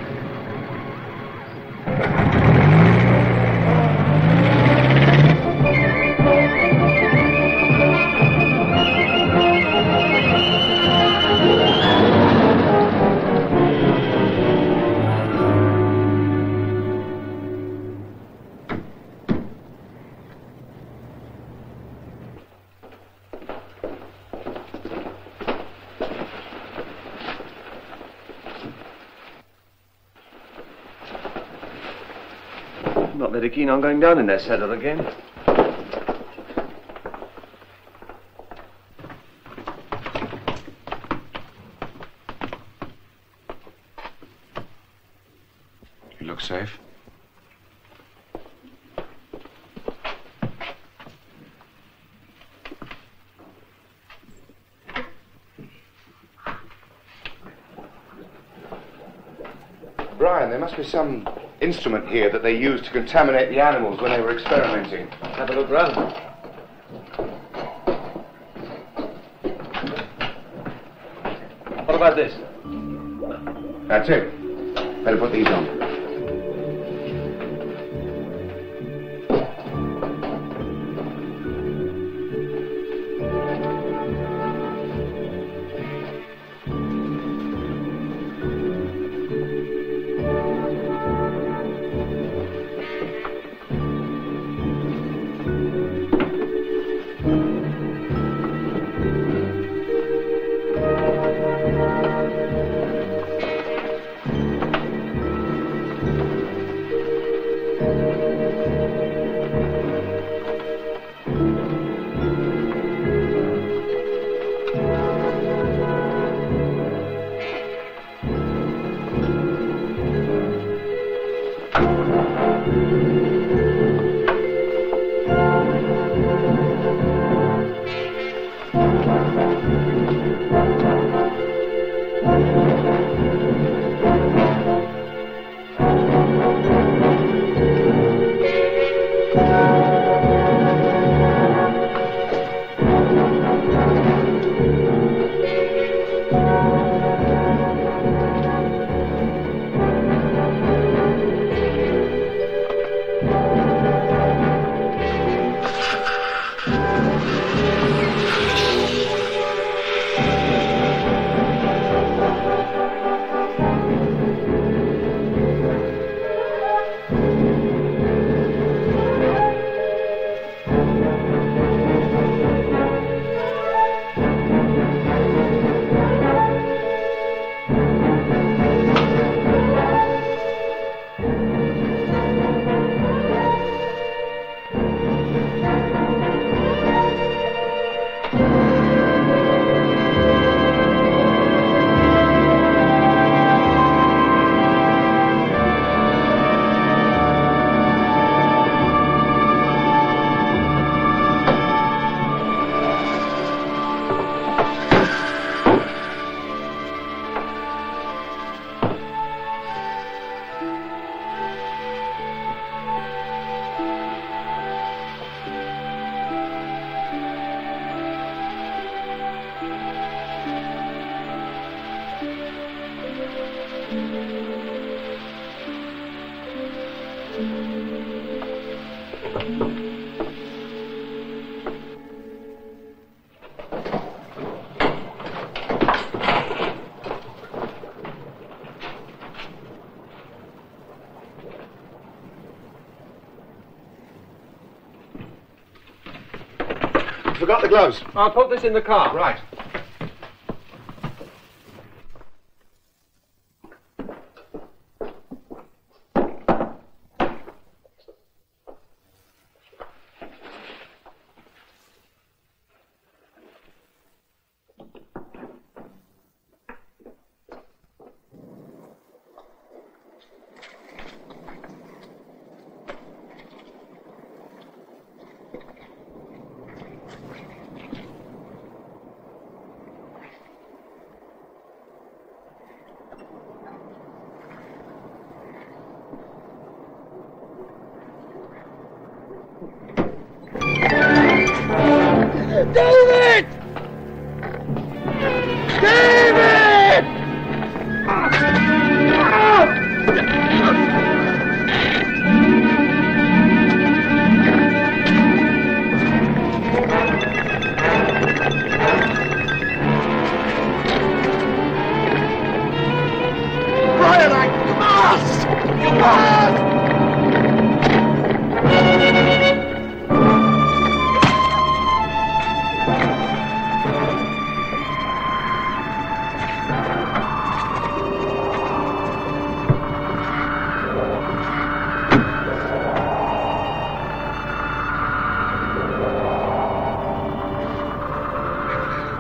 Not very keen on going down in their cellar again. You look safe. Brian, there must be some instrument here that they used to contaminate the animals when they were experimenting. Have a look round. What about this? That's it. Better put these on. Forgot the gloves. I'll put this in the car. Right.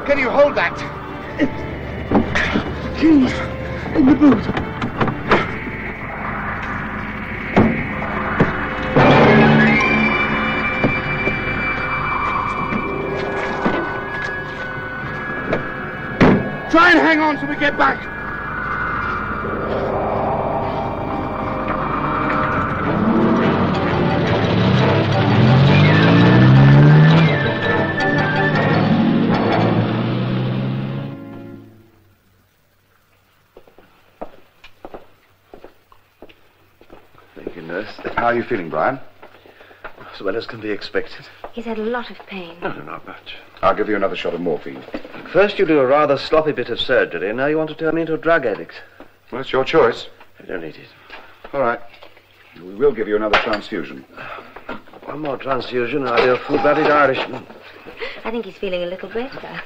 Can you hold that? Keys in the boot. Try and hang on till we get back. Thank you, nurse. How are you feeling, Brian? As well as can be expected. He's had a lot of pain. No, not much. I'll give you another shot of morphine. First you do a rather sloppy bit of surgery, and now you want to turn me into a drug addict. Well, it's your choice. I don't need it. All right. We will give you another transfusion. One more transfusion, and I'll be a full-blooded Irishman. I think he's feeling a little better.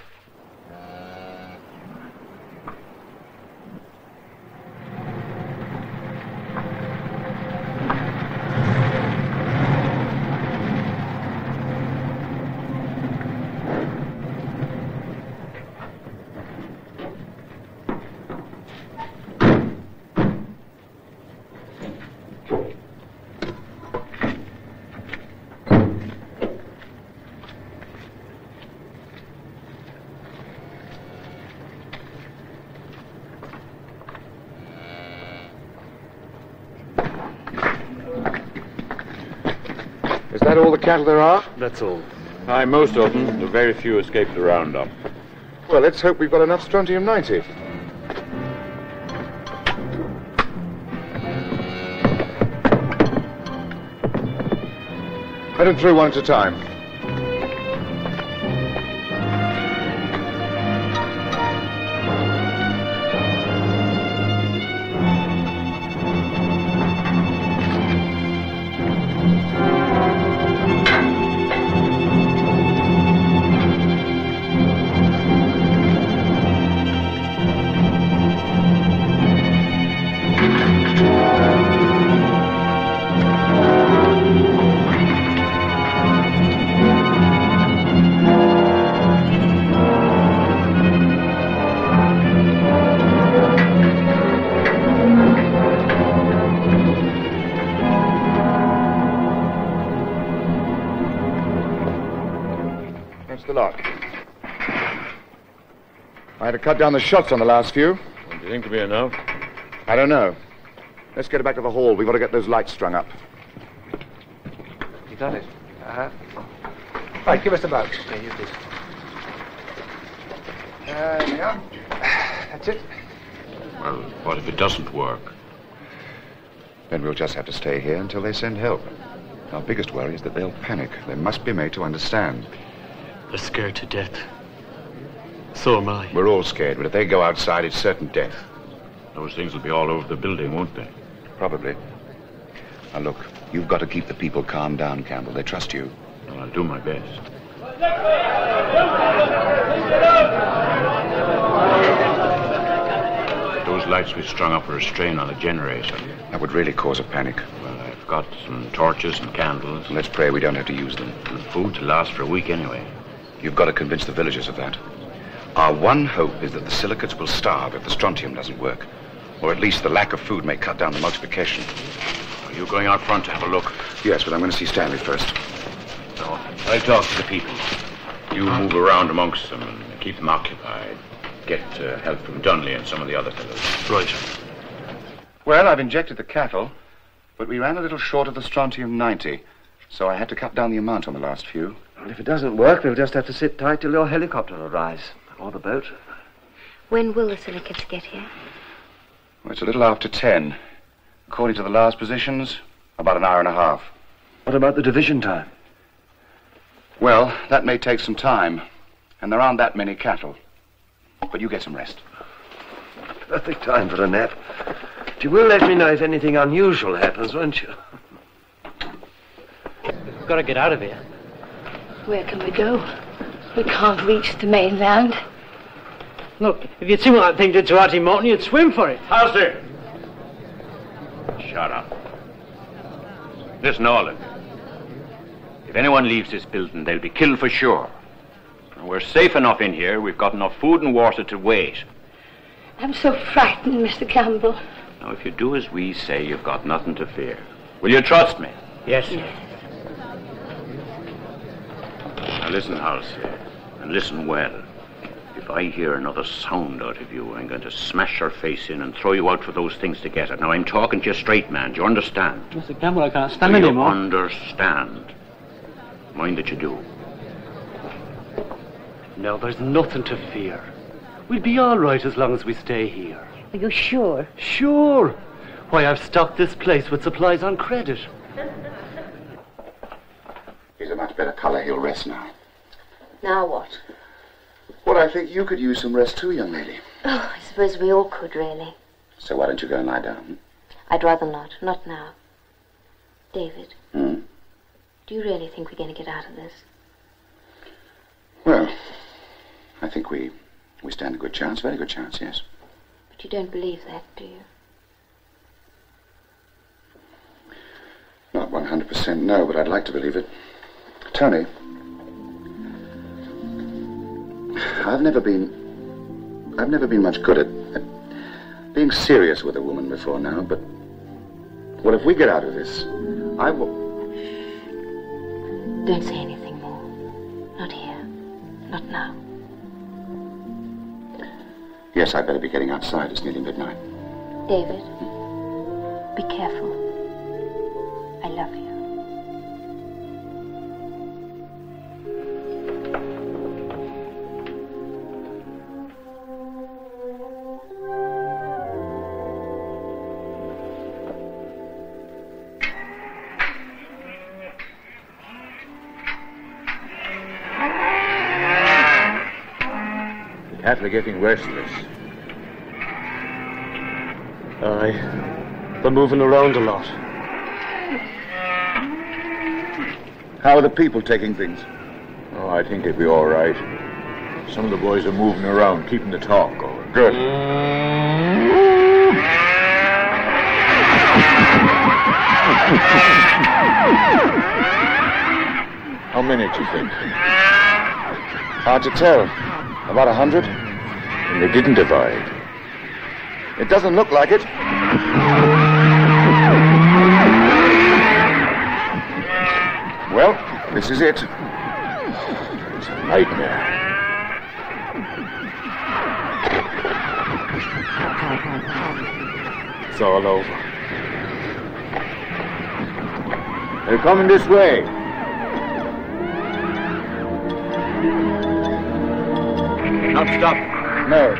Is that all the cattle there are? That's all. Aye, most of them. The very few escaped the roundup. Well, let's hope we've got enough strontium-90. Let them through one at a time. The lot. I had to cut down the shots on the last few. Do you think it'll be enough? I don't know. Let's get it back to the hall. We've got to get those lights strung up. You got it? Uh-huh. Right, give us the boat. Yeah, use this. There we are. That's it. Well, what if it doesn't work? Then we'll just have to stay here until they send help. Our biggest worry is that they'll panic. They must be made to understand. They're scared to death. So am I. We're all scared, but if they go outside, it's certain death. Those things will be all over the building, won't they? Probably. Now, look, you've got to keep the people calm down, Campbell. They trust you. Well, I'll do my best. Those lights we strung up are a strain on a generator. That would really cause a panic. Well, I've got some torches and candles. Let's pray we don't have to use them. And food to last for a week anyway. You've got to convince the villagers of that. Our one hope is that the silicates will starve if the strontium doesn't work. Or at least the lack of food may cut down the multiplication. Are you going out front to have a look? Yes, but I'm going to see Stanley first. No, I'll talk to the people. You move around amongst them and keep them occupied. Get help from Dunley and some of the other fellows. Right. Well, I've injected the cattle, but we ran a little short of the strontium-90, so I had to cut down the amount on the last few. Well, if it doesn't work, we'll just have to sit tight till your helicopter arrives. Or the boat. When will the silicates get here? Well, it's a little after 10. According to the last positions, about an hour and a half. What about the division time? Well, that may take some time, and there aren't that many cattle. But you get some rest. Perfect time for a nap. But you will let me know if anything unusual happens, won't you? We've got to get out of here. Where can we go? We can't reach the mainland. Look, if you'd seen what that thing did to Artie Morton, you'd swim for it. Halsey! Shut up. Listen, all of you. If anyone leaves this building, they'll be killed for sure. And we're safe enough in here. We've got enough food and water to wait. I'm so frightened, Mr. Campbell. Now, if you do as we say, you've got nothing to fear. Will you trust me? Yes, sir. Now listen, Halsey, and listen well. If I hear another sound out of you, I'm going to smash your face in and throw you out for those things to get it. Now, I'm talking to you straight, man. Do you understand? Mr. Campbell, I can't stand Do you anymore. understand? Mind that you do. No, there's nothing to fear. We'll be all right as long as we stay here. Are you sure? Sure. Why, I've stocked this place with supplies on credit. He's a much better colour. He'll rest now. Now what? Well, I think you could use some rest too, young lady. Oh, I suppose we all could, really. So why don't you go and lie down? I'd rather not. Not now. David, Hmm? do you really think we're going to get out of this? Well, I think we stand a good chance. Very good chance, yes. But you don't believe that, do you? Not 100% no, but I'd like to believe it. Tony, I've never been much good at being serious with a woman before now, but, well, if we get out of this, I will... Don't say anything more. Not here. Not now. Yes, I'd better be getting outside. It's nearly midnight. David, be careful. I love you. The cattle are getting restless. Aye. They're moving around a lot. How are the people taking things? Oh, I think they'll be all right. Some of the boys are moving around, keeping the talk going. Good. How many do you think? Hard to tell. About 100? And they didn't divide. It doesn't look like it. Well, this is it. It's a nightmare. It's all over. They're coming this way. Not stop. No.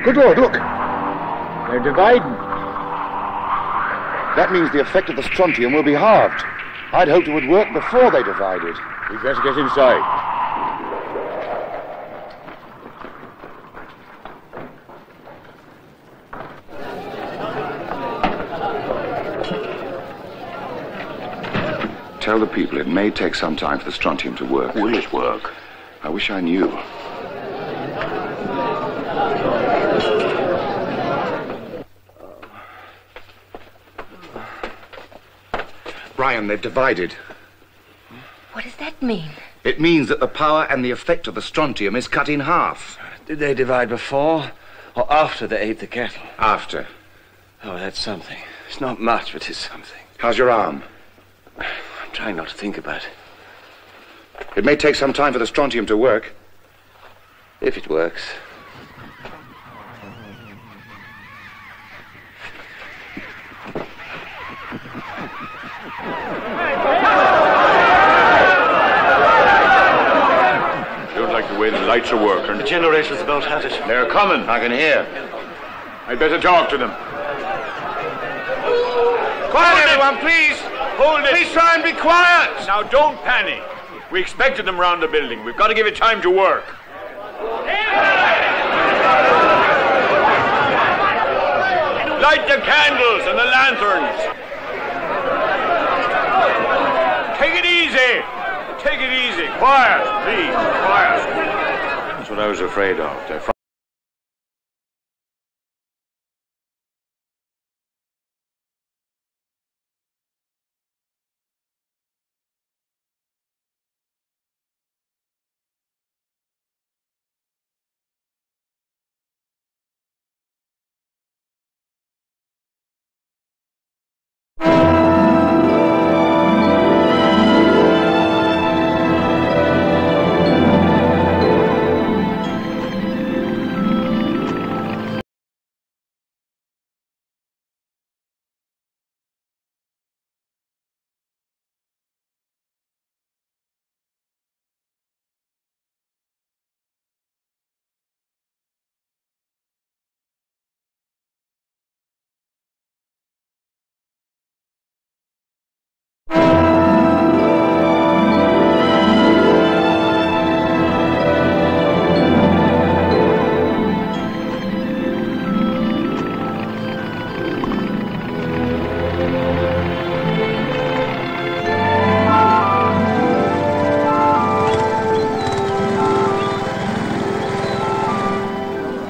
Good Lord, look. They're dividing. That means the effect of the strontium will be halved. I'd hoped it would work before they divided. We'd better get inside. Tell the people it may take some time for the strontium to work. Will it work? I wish I knew. Brian, they've divided. What does that mean? It means that the power and the effect of the strontium is cut in half. Did they divide before or after they ate the cattle? After. Oh, that's something. It's not much, but it's something. How's your arm? I'm trying not to think about it. It may take some time for the strontium to work. If it works. Don't like the way the lights are working. The generator's about had it. They're coming. I can hear. I'd better talk to them. Quiet, everyone, please. Hold it. Please try and be quiet. Now, don't panic. We expected them round the building. We've got to give it time to work. Light the candles and the lanterns. Take it easy. Take it easy. Quiet, please. Quiet. That's what I was afraid of.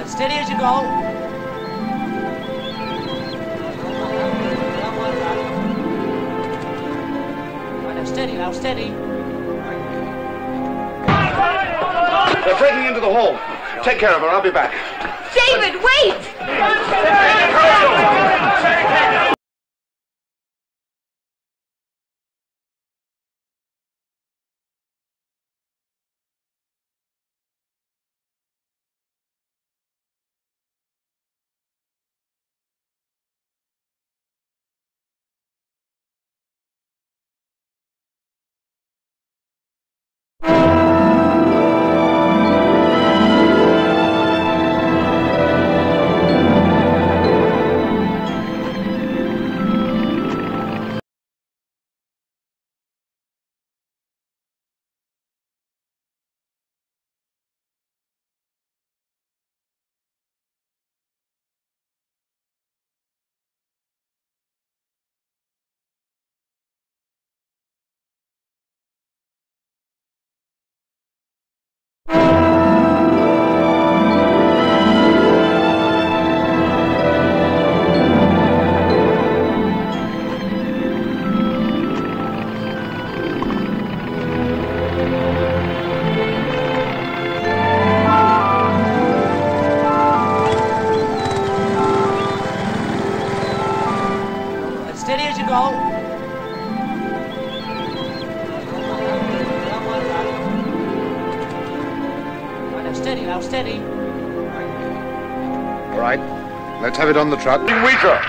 Steady as you go. Steady now, steady. They're breaking into the hall. Take care of her, I'll be back. David, wait! Steady as you go. Steady now, steady. All right, let's have it on the truck. Weaker.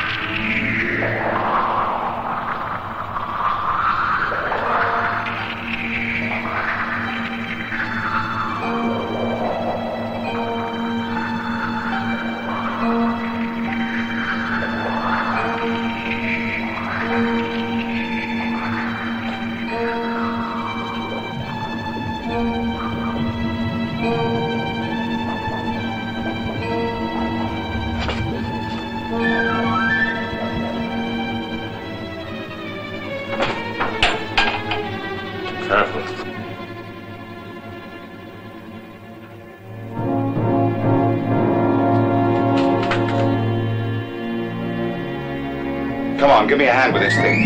Careful. Come on, give me a hand with this thing.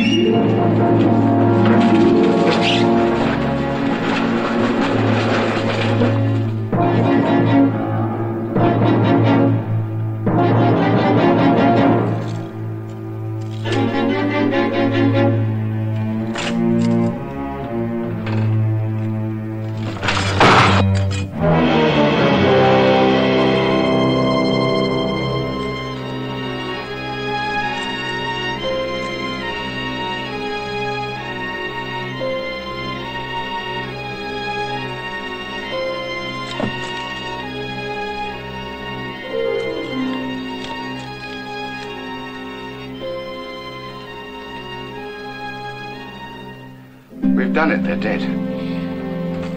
We've done it. They're dead.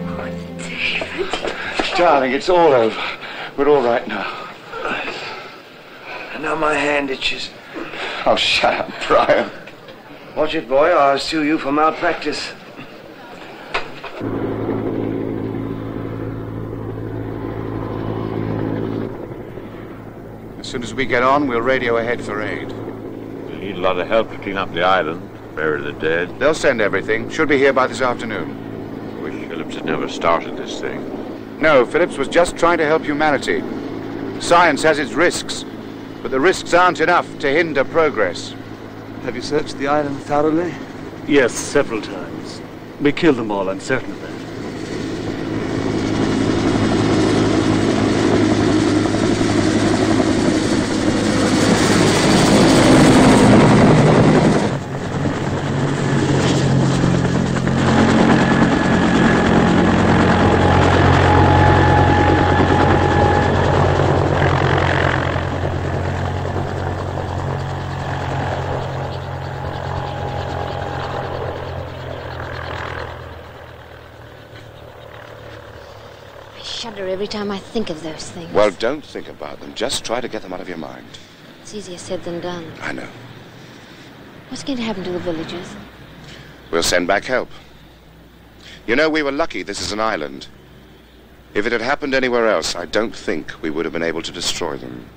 Oh, David. Darling, it's all over. We're all right now. And now my hand itches. Oh, shut up, Brian. Watch it, boy, or I'll sue you for malpractice. As soon as we get on, we'll radio ahead for aid. We need a lot of help to clean up the island, bury the dead. They'll send everything. Should be here by this afternoon. I wish Phillips had never started this thing. No, Phillips was just trying to help humanity. Science has its risks, but the risks aren't enough to hinder progress. Have you searched the island thoroughly? Yes, several times. We killed them all, I'm certain of that. Every time I think of those things. Well, don't think about them. Just try to get them out of your mind. It's easier said than done. I know. What's going to happen to the villagers? We'll send back help. You know, we were lucky this is an island. If it had happened anywhere else, I don't think we would have been able to destroy them.